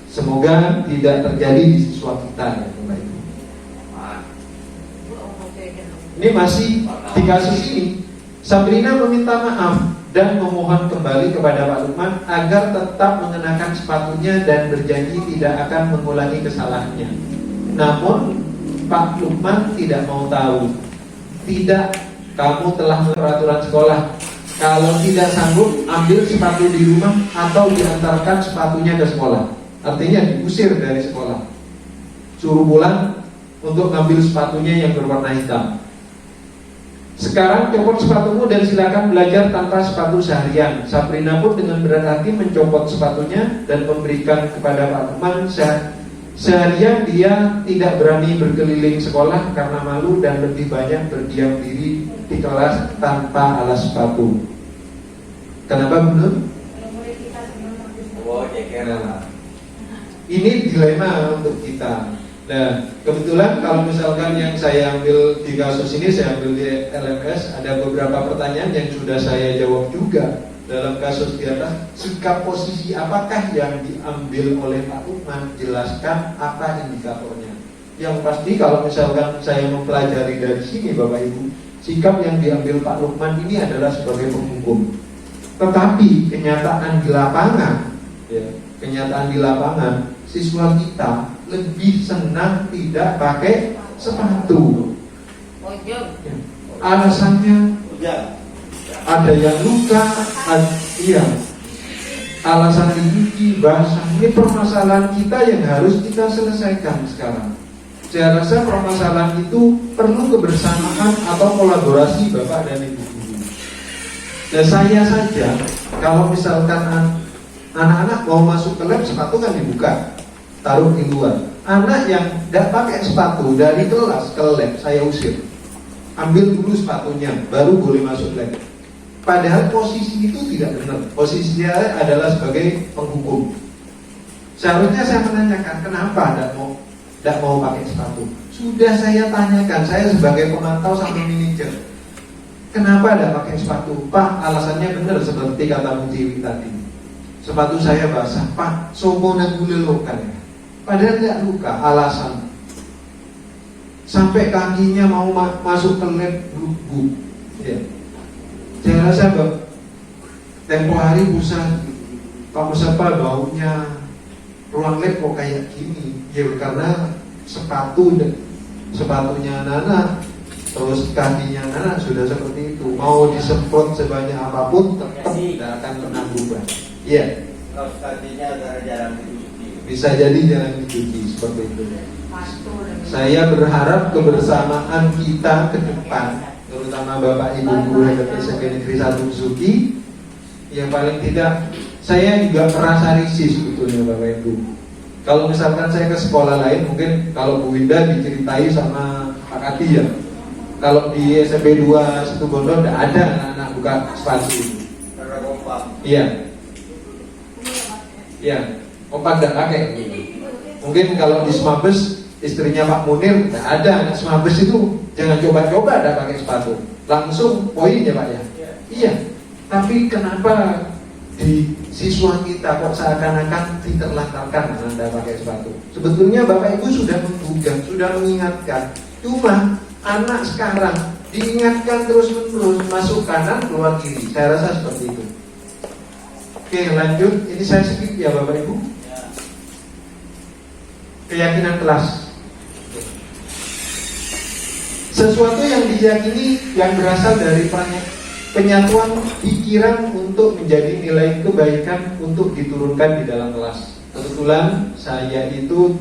Semoga tidak terjadi di siswa kita, ya Bapak Ibu. Ini masih di kasus ini, Sabrina meminta maaf dan memohon kembali kepada Pak Lukman agar tetap mengenakan sepatunya dan berjanji tidak akan mengulangi kesalahannya. Namun Pak Lukman tidak mau tahu. Tidak, kamu telah peraturan sekolah. Kalau tidak sanggup, ambil sepatu di rumah atau diantarkan sepatunya ke sekolah. Artinya diusir dari sekolah, suruh pulang untuk ngambil sepatunya yang berwarna hitam. Sekarang copot sepatumu dan silakan belajar tanpa sepatu seharian. Sabrina pun dengan berat hati mencopot sepatunya dan memberikan kepada Pak Lukman. Seharian dia tidak berani berkeliling sekolah karena malu dan lebih banyak berdiam diri di kelas tanpa alas sepatu. Kenapa benar? Ini dilema untuk kita. Nah, kebetulan kalau misalkan yang saya ambil di kasus ini, saya ambil di LMS, ada beberapa pertanyaan yang sudah saya jawab juga dalam kasus di atas. Sikap posisi apakah yang diambil oleh Pak Lukman? Jelaskan apa indikatornya. Yang pasti kalau misalkan saya mempelajari dari sini Bapak Ibu, sikap yang diambil Pak Lukman ini adalah sebagai penghukum. Tetapi kenyataan di lapangan, ya, kenyataan di lapangan, siswa kita lebih senang tidak pakai sepatu. Alasannya ada yang luka, iya. Alasan dicuci, basah. Ini permasalahan kita yang harus kita selesaikan sekarang. Saya rasa permasalahan itu perlu kebersamaan atau kolaborasi Bapak dan Ibu guru. Dan saya saja, kalau misalkan anak-anak mau masuk ke lab, sepatu kan dibuka, taruh di luar. Anak yang tidak pakai sepatu dari kelas ke lab, saya usir. Ambil dulu sepatunya, baru boleh masuk lab. Padahal posisi itu tidak benar. Posisinya adalah sebagai penghukum. Seharusnya saya menanyakan kenapa tidak mau pakai sepatu. Sudah saya tanyakan, saya sebagai pemantau sama manajer, kenapa tidak pakai sepatu? Pak, alasannya benar seperti kata Bu Tiwi tadi. Sepatu saya basah, Pak, sopo nanggulelokan. Padahal tidak luka, alasan. Sampai kakinya mau masuk ke lab blubub. Ya. Saya rasa tempo hari pusat Pak Musapa baunya ruang lab kok kayak gini. Ya karena sepatunya anak-anak, terus kakinya anak-anak sudah seperti itu. Mau disemprot sebanyak apapun tetap tidak akan pernah berubah. Iya. Kalau kakinya jarang dicuci. Bisa jadi jarang dicuci seperti itu. Saya berharap kebersamaan kita ke depan, terutama Bapak Ibu guru SMP Negeri 1 Suki, yang paling tidak saya juga merasa risih sebetulnya Bapak Ibu. Kalau misalkan saya ke sekolah lain, mungkin kalau Bu Winda diceritai sama Pak Kati ya, kalau di SMP 2 Situbondo tidak ada anak-anak buka sepatu. Karena kompak. Iya. Iya, kompak tidak pakai. Mungkin kalau di Semabes istrinya Pak Munir tidak ada anak Semabes itu jangan coba-coba ada pakai sepatu, langsung poin ya Pak ya. Iya. Tapi kenapa di siswa kita kok seakan-akan diterlantarkan Anda pakai sepatu? Sebetulnya Bapak Ibu sudah menduga, sudah mengingatkan. Cuma anak sekarang diingatkan terus-menerus masuk kanan keluar kiri. Saya rasa seperti itu. Oke, lanjut. Ini saya skip ya Bapak Ibu. Keyakinan kelas. Sesuatu yang diyakini yang berasal dari penyatuan pikiran untuk menjadi nilai kebaikan untuk diturunkan di dalam kelas. Kebetulan saya itu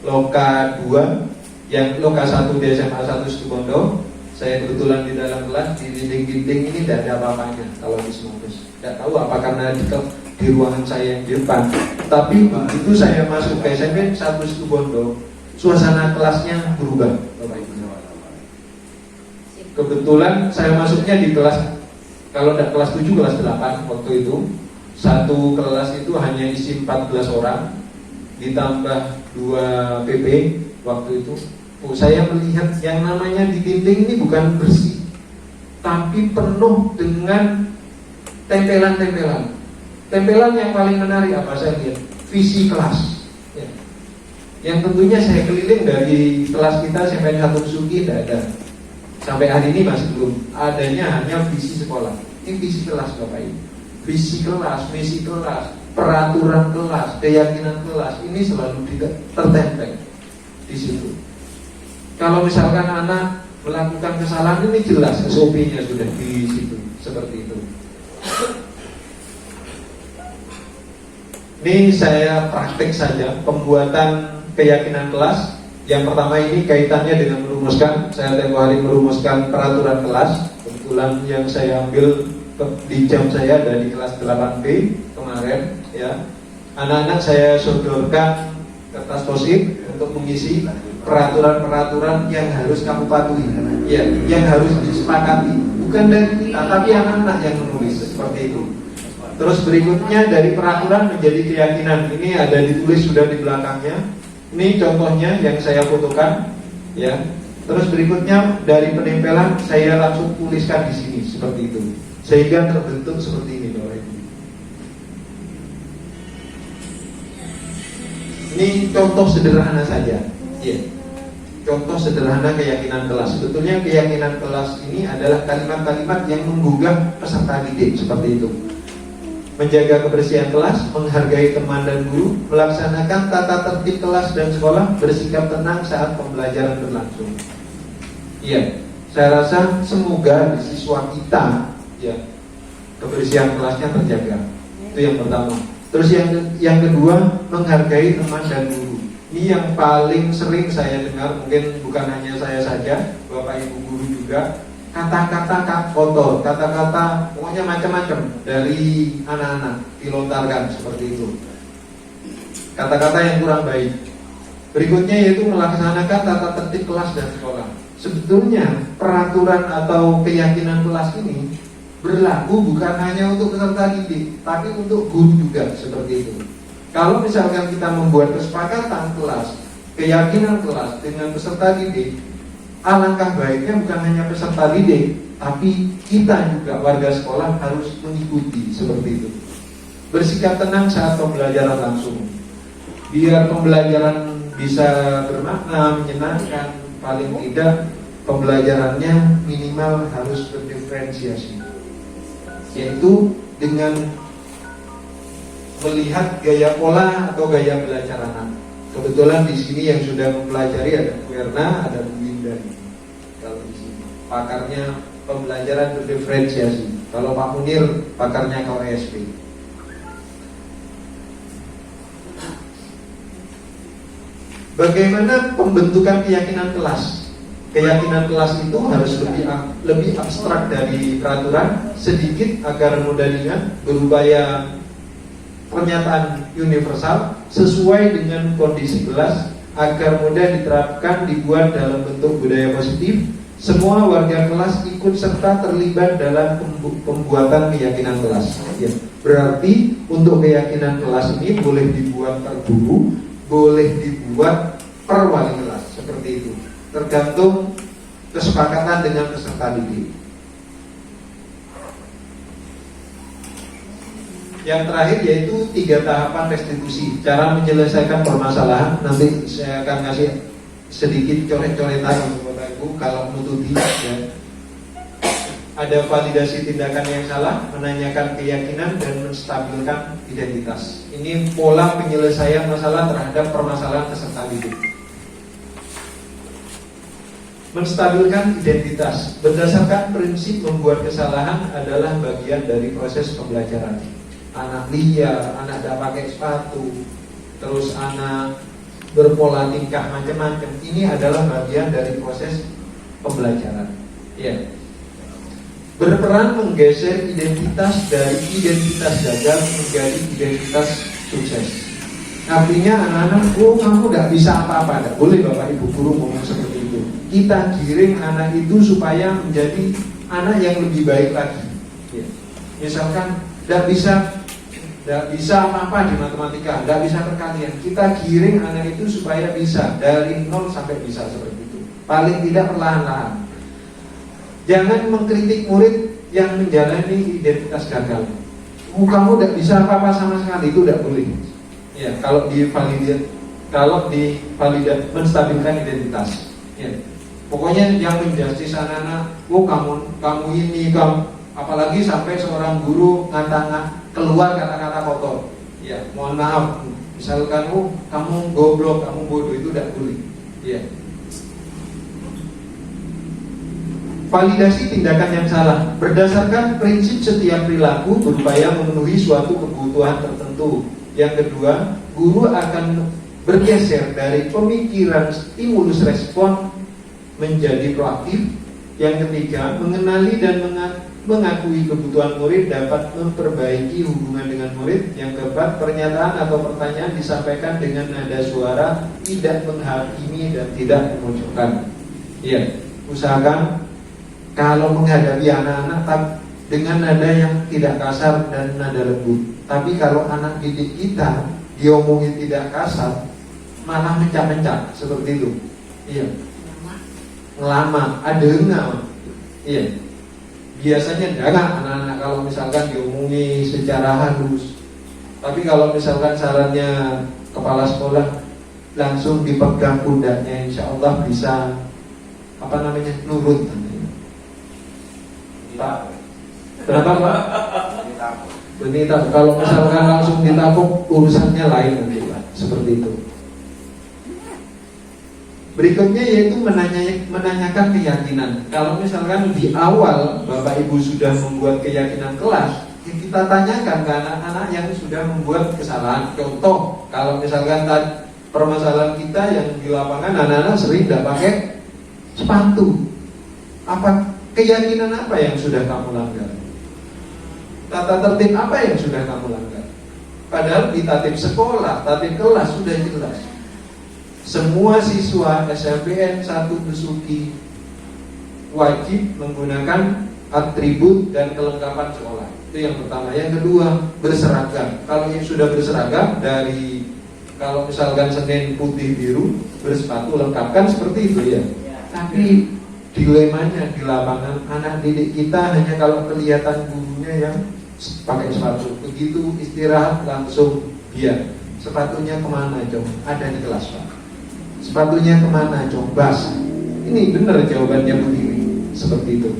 Loka 2, yang Loka 1 di SMA 1 Situbondo. Saya kebetulan di dalam kelas, di dinding-dinding ini tidak ada apa-apanya kalau di Semogus. Tidak tahu apa karena di ruangan saya yang di depan. Tapi begitu saya masuk ke SMP 1 Situbondo, suasana kelasnya berubah, Bapak Ibu. Kebetulan saya masuknya di kelas, kalau tidak kelas 7, kelas 8 waktu itu. Satu kelas itu hanya isi 14 orang, ditambah 2 PP waktu itu. Saya melihat yang namanya di dinding ini bukan bersih, tapi penuh dengan tempelan-tempelan. Tempelan yang paling menarik apa saya lihat? Visi kelas. Ya. Yang tentunya saya keliling dari kelas kita sampai satu Suki tidak ada. Sampai hari ini masih belum. Adanya hanya visi sekolah. Ini visi kelas Bapak Ibu. Visi kelas, misi kelas, peraturan kelas, keyakinan kelas, ini selalu tertempel di situ. Kalau misalkan anak melakukan kesalahan, ini jelas SOP-nya sudah di situ, seperti itu. Ini saya praktek saja pembuatan keyakinan kelas. Yang pertama ini kaitannya dengan merumuskan. Saya tempoh hari merumuskan peraturan kelas. Kebetulan yang saya ambil di jam saya dari kelas 8B kemarin, ya. Anak-anak saya sodorkan kertas post-it untuk mengisi peraturan-peraturan yang harus kamu patuhi, ya, yang harus disepakati, bukan dari kita, tapi anak-anak yang menulis seperti itu. Terus berikutnya dari peraturan menjadi keyakinan. Ini ada ditulis sudah di belakangnya. Ini contohnya yang saya fotokan, ya. Terus berikutnya dari penempelan saya langsung tuliskan di sini seperti itu, sehingga terbentuk seperti ini, Bapak Ibu. Ini contoh sederhana saja, ya. Contoh sederhana keyakinan kelas. Sebetulnya keyakinan kelas ini adalah kalimat-kalimat yang menggugah peserta didik seperti itu. Menjaga kebersihan kelas, menghargai teman dan guru, melaksanakan tata tertib kelas dan sekolah, bersikap tenang saat pembelajaran berlangsung. Iya, saya rasa semoga di siswa kita, ya, kebersihan kelasnya terjaga. Itu yang pertama. Terus yang kedua, menghargai teman dan guru. Ini yang paling sering saya dengar, mungkin bukan hanya saya saja, Bapak Ibu guru juga. Kata-kata kotor, kata-kata pokoknya macam-macam dari anak-anak dilontarkan seperti itu. Kata-kata yang kurang baik. Berikutnya yaitu melaksanakan tata tertib kelas dan sekolah. Sebetulnya peraturan atau keyakinan kelas ini berlaku bukan hanya untuk peserta didik, tapi untuk guru juga seperti itu. Kalau misalkan kita membuat kesepakatan kelas, keyakinan kelas dengan peserta didik, alangkah baiknya bukan hanya peserta didik, tapi kita juga warga sekolah harus mengikuti seperti itu. Bersikap tenang saat pembelajaran langsung, biar pembelajaran bisa bermakna, menyenangkan. Paling tidak pembelajarannya minimal harus berdiferensiasi, yaitu dengan melihat gaya pola atau gaya belajar anak. Kebetulan di sini yang sudah mempelajari ada Bu Erna, ada Bu Linda. Kalau di sini pakarnya pembelajaran berdiferensiasi. Kalau Pak Munir pakarnya KWSP. Bagaimana pembentukan keyakinan kelas? Keyakinan kelas itu harus lebih abstrak dari peraturan, sedikit agar mudah diingat, berupaya pernyataan universal sesuai dengan kondisi kelas, agar mudah diterapkan, dibuat dalam bentuk budaya positif. Semua warga kelas ikut serta terlibat dalam pembuatan keyakinan kelas, ya. Berarti untuk keyakinan kelas ini boleh dibuat per guru, boleh dibuat per wali kelas, seperti itu. Tergantung kesepakatan dengan peserta didik. Yang terakhir yaitu 3 tahapan restitusi. Cara menyelesaikan permasalahan. Nanti saya akan kasih sedikit coret-coretan untuk Bapak Ibu kalau menutupi, ya. Ada validasi tindakan yang salah, menanyakan keyakinan, dan menstabilkan identitas. Ini pola penyelesaian masalah terhadap permasalahan peserta didik. Menstabilkan identitas berdasarkan prinsip membuat kesalahan adalah bagian dari proses pembelajaran. Anak liar, anak tidak pakai sepatu, terus anak berpola tingkah macam-macam. Ini adalah bagian dari proses pembelajaran. Ya. Berperan menggeser identitas dari identitas gagal menjadi identitas sukses. Artinya anak-anak, oh kamu gak bisa apa-apa, gak boleh Bapak Ibu guru ngomong seperti itu. Kita giring anak itu supaya menjadi anak yang lebih baik lagi. Ya. Misalkan gak bisa apa-apa di matematika, gak bisa perkalian. Kita giring anak itu supaya bisa dari 0 sampai bisa seperti itu. Paling tidak perlahan-lahan. Jangan mengkritik murid yang menjalani identitas gagal. Oh, kamu gak bisa apa-apa sama sekali, itu gak boleh. Ya, kalau divalidat menstabilkan identitas. Ya. Pokoknya yang menjudge anak-anak, oh kamu ini, apalagi sampai seorang guru keluar kata-kata kotor. Ya, mohon maaf. Misalkan, oh kamu goblok, kamu bodoh, itu tidak boleh. Ya. Validasi tindakan yang salah berdasarkan prinsip setiap perilaku berupaya memenuhi suatu kebutuhan tertentu. Yang kedua, guru akan bergeser dari pemikiran stimulus respon menjadi proaktif. Yang ketiga, mengenali dan mengakui kebutuhan murid dapat memperbaiki hubungan dengan murid. Yang keempat, pernyataan atau pertanyaan disampaikan dengan nada suara tidak menghakimi dan tidak memojokkan. Iya, usahakan kalau menghadapi anak-anak dengan nada yang tidak kasar dan nada lembut. Tapi kalau anak didik kita diomongin tidak kasar, malah mencak-mencak seperti itu. Iya. Ngelama, adengal. Iya. Biasanya enggak anak-anak kalau misalkan diomongi secara halus. Tapi kalau misalkan sarannya kepala sekolah langsung dipegang pundaknya, insya Allah bisa nurut. Pak, kenapa Pak? Ditapuk. Kalau misalkan langsung ditapuk urusannya lain nanti Pak. Seperti itu. Berikutnya yaitu menanyakan keyakinan. Kalau misalkan di awal Bapak Ibu sudah membuat keyakinan kelas, kita tanyakan ke anak-anak yang sudah membuat kesalahan. Contoh, kalau misalkan permasalahan kita yang di lapangan anak-anak sering tidak pakai sepatu. Keyakinan apa yang sudah kamu langgar? Tata tertib apa yang sudah kamu langgar? Padahal di tatib sekolah, tatib kelas sudah jelas. Semua siswa SLBN 1 Besuki wajib menggunakan atribut dan kelengkapan sekolah. Itu yang pertama. Yang kedua, berseragam. Kalau yang sudah berseragam kalau misalkan Senin putih biru, bersepatu lengkapkan seperti itu ya. Tapi dilemanya di lapangan, anak didik kita hanya kalau kelihatan gurunya yang pakai sepatu, begitu istirahat langsung dia sepatunya kemana Jong? Ada di kelas Pak. Sepatunya kemana Jong? Basah. Ini benar jawabannya begini, seperti itu.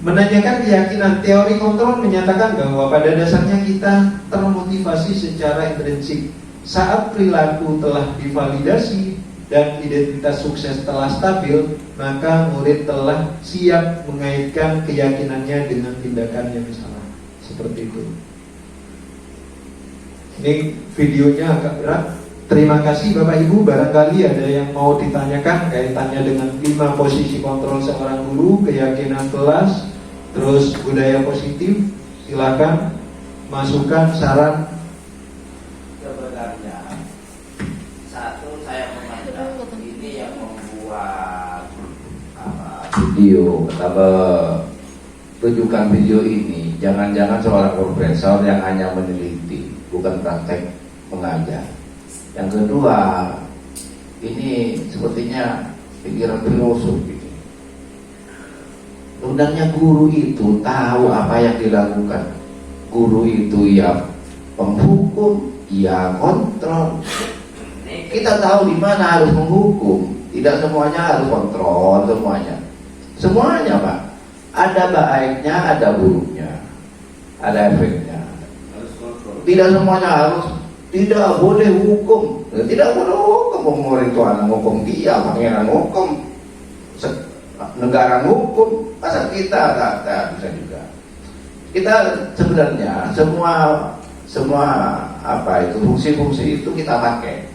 Menanyakan keyakinan. Teori kontrol menyatakan bahwa pada dasarnya kita termotivasi secara intrinsik. Saat perilaku telah divalidasi dan identitas sukses telah stabil, maka murid telah siap mengaitkan keyakinannya dengan tindakan yang salah. Seperti itu. Ini videonya agak berat. Terima kasih Bapak Ibu. Barangkali ada yang mau ditanyakan kaitannya dengan 5 posisi kontrol seorang guru, keyakinan kelas, terus budaya positif. Silakan masukan, saran. Sebenarnya satu, saya memandang ini yang membuat video atau tunjukkan video ini, jangan-jangan seorang profesor yang hanya meneliti, bukan praktek mengajar. Yang kedua, ini sepertinya pikiran filosof gitu. Undangnya guru itu tahu apa yang dilakukan. Guru itu ya penghukum, ya kontrol. Kita tahu di mana harus menghukum. Tidak semuanya harus kontrol, semuanya Pak. Ada baiknya, ada buruknya, ada efeknya. Tidak semuanya harus. Tidak boleh hukum. Tidak boleh hukum. Pemerintah itu anak hukum dia, pangeran hukum, negara hukum. Masa kita tak bisa juga. Kita sebenarnya semua semua apa itu fungsi-fungsi itu kita pakai.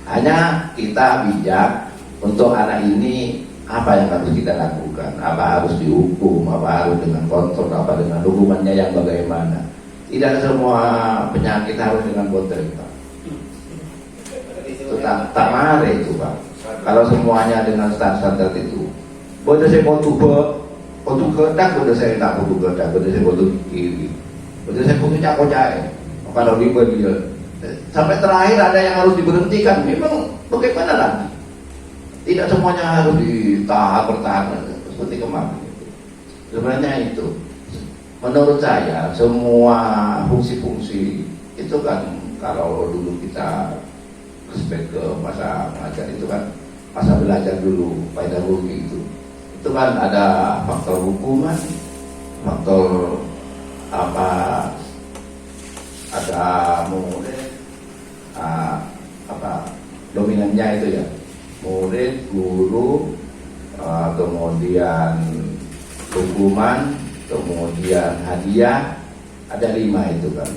Hanya kita bijak untuk anak ini apa yang harus kita lakukan, apa harus dihukum, apa harus dengan kontrol, apa dengan hukumannya yang bagaimana. Tidak semua penyakit harus dengan kontrol, Pak. Itu tak marah itu, Pak. Kalau semuanya dengan standar itu, bodoh saya foto gedak, bodoh saya tak foto gedak, bodoh saya foto kiri, bodoh saya foto cakocai. Kalau dia sampai terakhir ada yang harus diberhentikan, memang bagaimana lagi? Tidak semuanya harus ditahan bertahan seperti kemarin. Sebenarnya itu, menurut saya semua fungsi-fungsi itu kan kalau dulu kita respect ke masa mengajar itu kan masa belajar dulu pedagogi itu kan ada faktor hukuman, faktor apa, ada murid apa dominannya itu ya, murid, guru, kemudian hukuman, kemudian hadiah, ada 5 itu kan.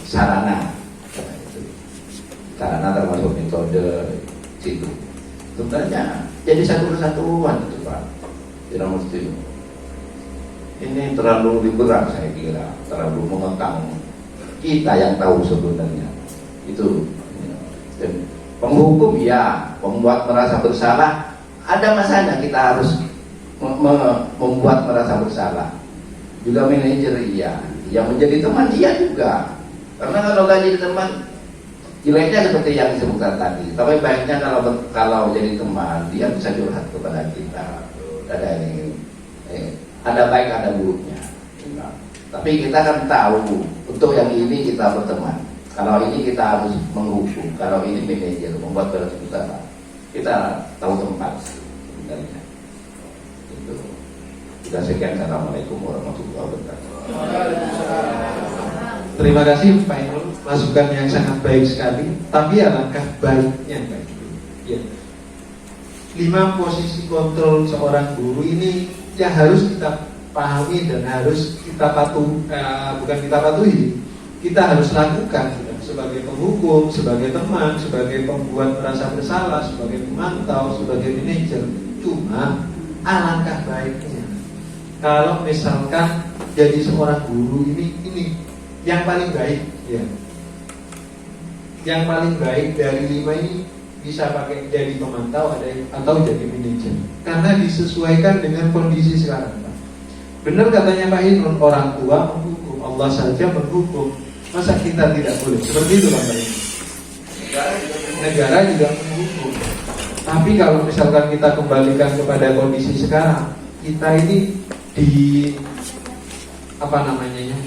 Sarana termasuk metode situ. Sebenarnya jadi satu kesatuan itu Pak. Tidak mesti. Ini terlalu liberal saya kira, terlalu mengekang. Kita yang tahu sebenarnya itu. Dan penghukum ya, membuat merasa bersalah. Ada masanya kita harus membuat merasa bersalah. Juga manajer iya, yang menjadi teman iya juga. Karena kalau gak jadi teman, jeleknya seperti yang disebutkan tadi. Tapi baiknya kalau jadi teman, dia bisa curhat kepada kita. Ada baik ada buruknya. Tapi kita kan tahu untuk yang ini kita berteman. Kalau ini kita harus menghukum. Kalau ini manajer membuat bersalah, kita tahu tempat sebenarnya. Itu. Kita sekian. Assalamualaikum warahmatullahi wabarakatuh. Terima kasih Pak Inul, masukan yang sangat baik sekali. Tapi alangkah baiknya Pak Inul, ya. 5 posisi kontrol seorang guru ini yang harus kita pahami dan harus kita patuhi, kita harus lakukan sebagai penghukum, sebagai teman, sebagai pembuat merasa bersalah, sebagai pemantau, sebagai manajer. Cuma alangkah baiknya kalau misalkan jadi seorang guru ini yang paling baik, ya. Yang paling baik dari 5 ini bisa pakai jadi pemantau atau jadi manajer, karena disesuaikan dengan kondisi sekarang, Pak. Benar katanya Pak Inul, orang tua menghukum, Allah saja menghukum, masa kita tidak boleh? Seperti itu Pak Inul. Negara juga menghukum. Tapi kalau misalkan kita kembalikan kepada kondisi sekarang, kita ini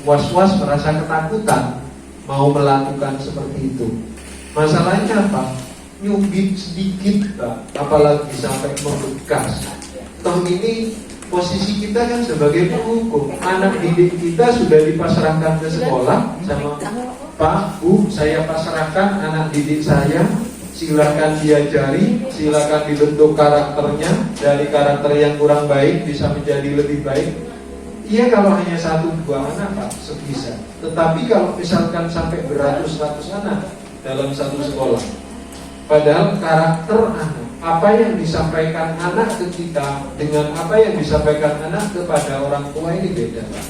was-was, merasa ketakutan mau melakukan seperti itu. Masalahnya apa? Nyubit sedikit Pak, apalagi sampai membekas. Toh ini posisi kita kan sebagai penghukum. Anak didik kita sudah dipasrahkan ke sekolah sama Pak, Bu, saya pasrahkan anak didik saya, silakan diajari, silakan dibentuk karakternya. Dari karakter yang kurang baik bisa menjadi lebih baik. Iya kalau hanya 1-2 anak Pak, sebisa. Tetapi kalau misalkan sampai beratus-ratus anak dalam satu sekolah, padahal karakter anak, apa yang disampaikan anak ke kita dengan apa yang disampaikan anak kepada orang tua ini beda Pak.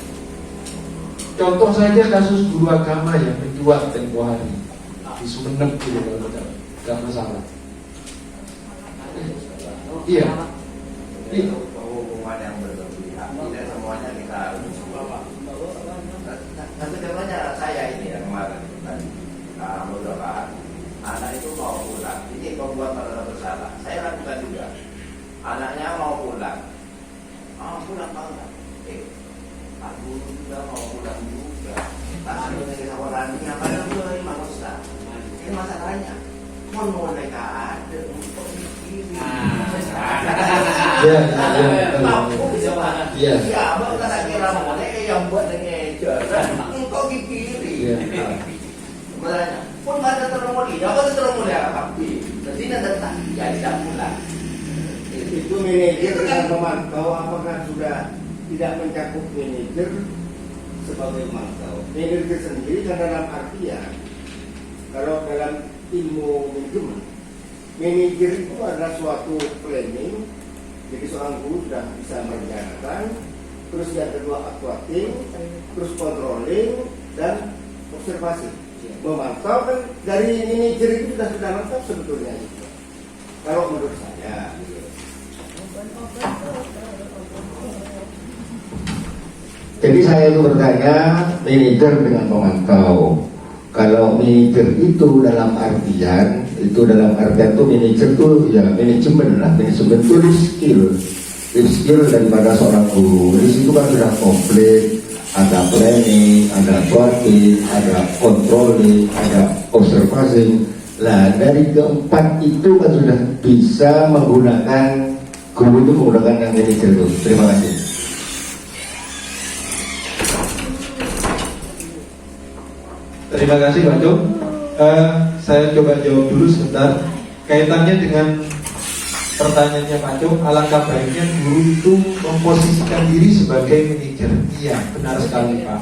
Contoh saja kasus guru agama yang menjual tempo hari di Sumeneb gitu, kalau tidak masalah. Iya. Penghukuman yang berlebihan, tidak semuanya kita harus. Satu contohnya saya ini yang kemarin tadi, beberapa hari, anak itu mau pulang, ini membuat merasa bersalah. Saya lakukan juga. Anaknya mau pulang, pulang banget. Aku juga mau pulang juga. Tak ada yang orang ini apa yang boleh manusia. Ini masalahnya, mau mereka ada untuk ini. Iya. Ya, abang tak kira mereka yang buat ngejar. Engkau dipilih. Sebenarnya, pun ada terlalu mulia, apa terlalu mulia tapi nanti datang ya tidak pulang. Itu manajer dengan pemantau apakah sudah tidak mencakup manajer sebagai pemantau. Manajer sendiri kan dalam artian kalau dalam ilmu manajemen, manajer itu adalah suatu planning. Jadi seorang guru sudah bisa merencanakan, terus yang kedua actuating, terus controlling dan observasi. Memantau kan dari manajer itu sudah lengkap sebetulnya. Kalau menurut saya. Jadi saya itu bertanya manajer dengan pemantau. Kalau manajer itu dalam artian tuh manajer tuh ya manajemen lah, manajemen itu life skill daripada seorang guru. Di situ kan sudah komplit, ada planning, ada plotting, ada controlling, ada observasi. Nah dari keempat itu kan sudah bisa menggunakan guru itu menggunakan yang manajer itu. Terima kasih. Terima kasih Pak Cuk. Saya coba jawab dulu sebentar. Kaitannya dengan pertanyaannya Pak Cuk, alangkah baiknya guru itu memposisikan diri sebagai manajer. Iya, benar sekali Pak.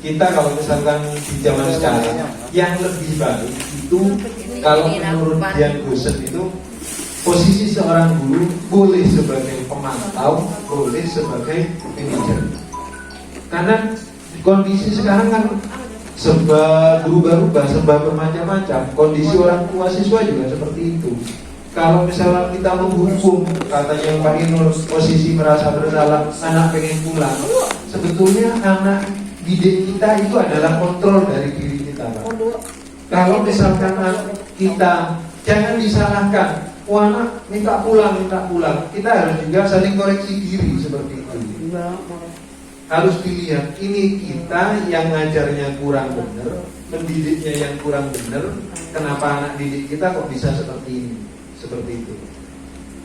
Kita kalau misalkan di zaman sekarang, yang lebih baik itu kalau menurut Dian Gosen itu posisi seorang guru boleh sebagai pemantau, boleh sebagai manajer. Karena kondisi sekarang kan serba berubah-ubah, serba bermacam-macam. Kondisi orang tua siswa juga seperti itu. Kalau misalnya kita menghukum, katanya Pak Inul, posisi merasa bersalah, anak pengen pulang. Sebetulnya anak didik kita itu adalah kontrol dari diri kita, Pak. Kalau misalkan kita jangan disalahkan, anak minta pulang. Kita harus juga saling koreksi diri seperti itu. Harus dilihat, ini kita yang ngajarnya kurang benar, mendidiknya yang kurang benar. Kenapa anak didik kita kok bisa seperti ini, seperti itu.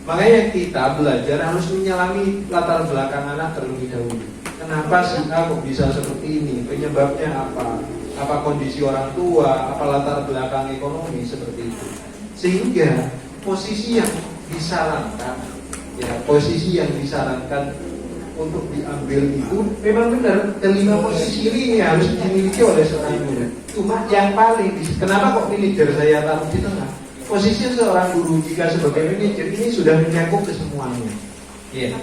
Makanya kita belajar harus menyelami latar belakang anak terlebih dahulu. Kenapa si A kok bisa seperti ini, penyebabnya apa, apa kondisi orang tua, apa latar belakang ekonomi, seperti itu. Sehingga posisi yang disarankan, untuk diambil itu memang benar, kelima posisi ini harus dimiliki oleh seorang guru. Cuma yang paling, kenapa kok manajer saya taruh di tengah? Posisi seorang guru jika sebagai manajer ini sudah menyangkut ke semuanya. Iya.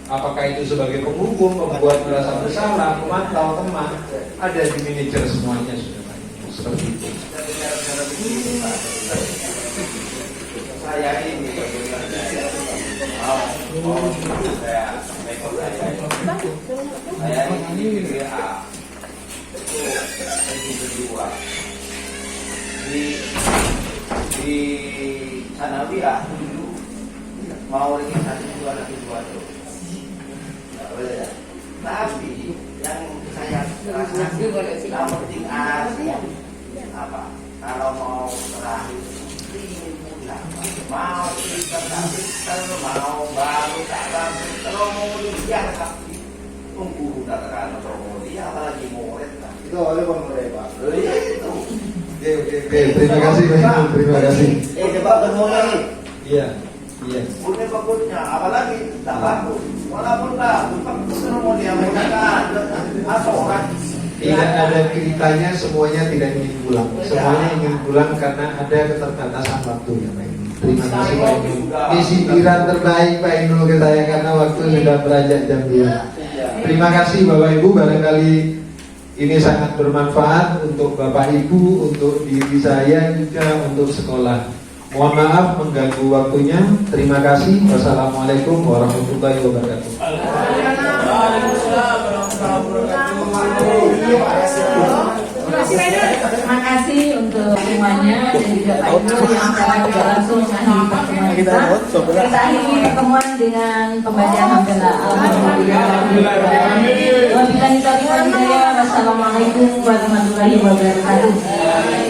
Apakah itu sebagai penghukum, pembuat merasa bersalah, pemantau, teman, ada di manajer semuanya sudah seperti itu. Saya ini saya ini WA itu berdua di Sanawiyah dulu mau registrasi dua tuh, tapi yang saya rasakan yang penting apa kalau mau terakhir mau kita mau baru kalau mau lihat tunggu datang promosi apalagi murid Itu oleh pemerintah Pak. itu Oke, terima kasih Pak Inul, terima kasih. coba bermula Iya. punya bagusnya apalagi tak bagus walaupun tak seremoni yang mereka masuk orang Tidak ada ceritanya, semuanya tidak ingin pulang. Semuanya ingin pulang karena ada keterbatasan waktu ya Pak Inul. Terima kasih Pak Inul. Ini sindiran terbaik Pak Inul ke saya karena waktu sudah beranjak jam 2. Terima kasih Bapak Ibu, barangkali ini sangat bermanfaat untuk Bapak Ibu, untuk diri saya juga, untuk sekolah. Mohon maaf mengganggu waktunya. Terima kasih. Wassalamualaikum warahmatullahi wabarakatuh. Terima kasih untuk semuanya dan juga Pak Inul yang secara tidak langsung menghadiri pertemuan kita. Kita akhiri pertemuan dengan pembacaan hamdalah. Alhamdulillah. Wabillahi taufiq wal hidayah. Wassalamualaikum warahmatullahi wabarakatuh.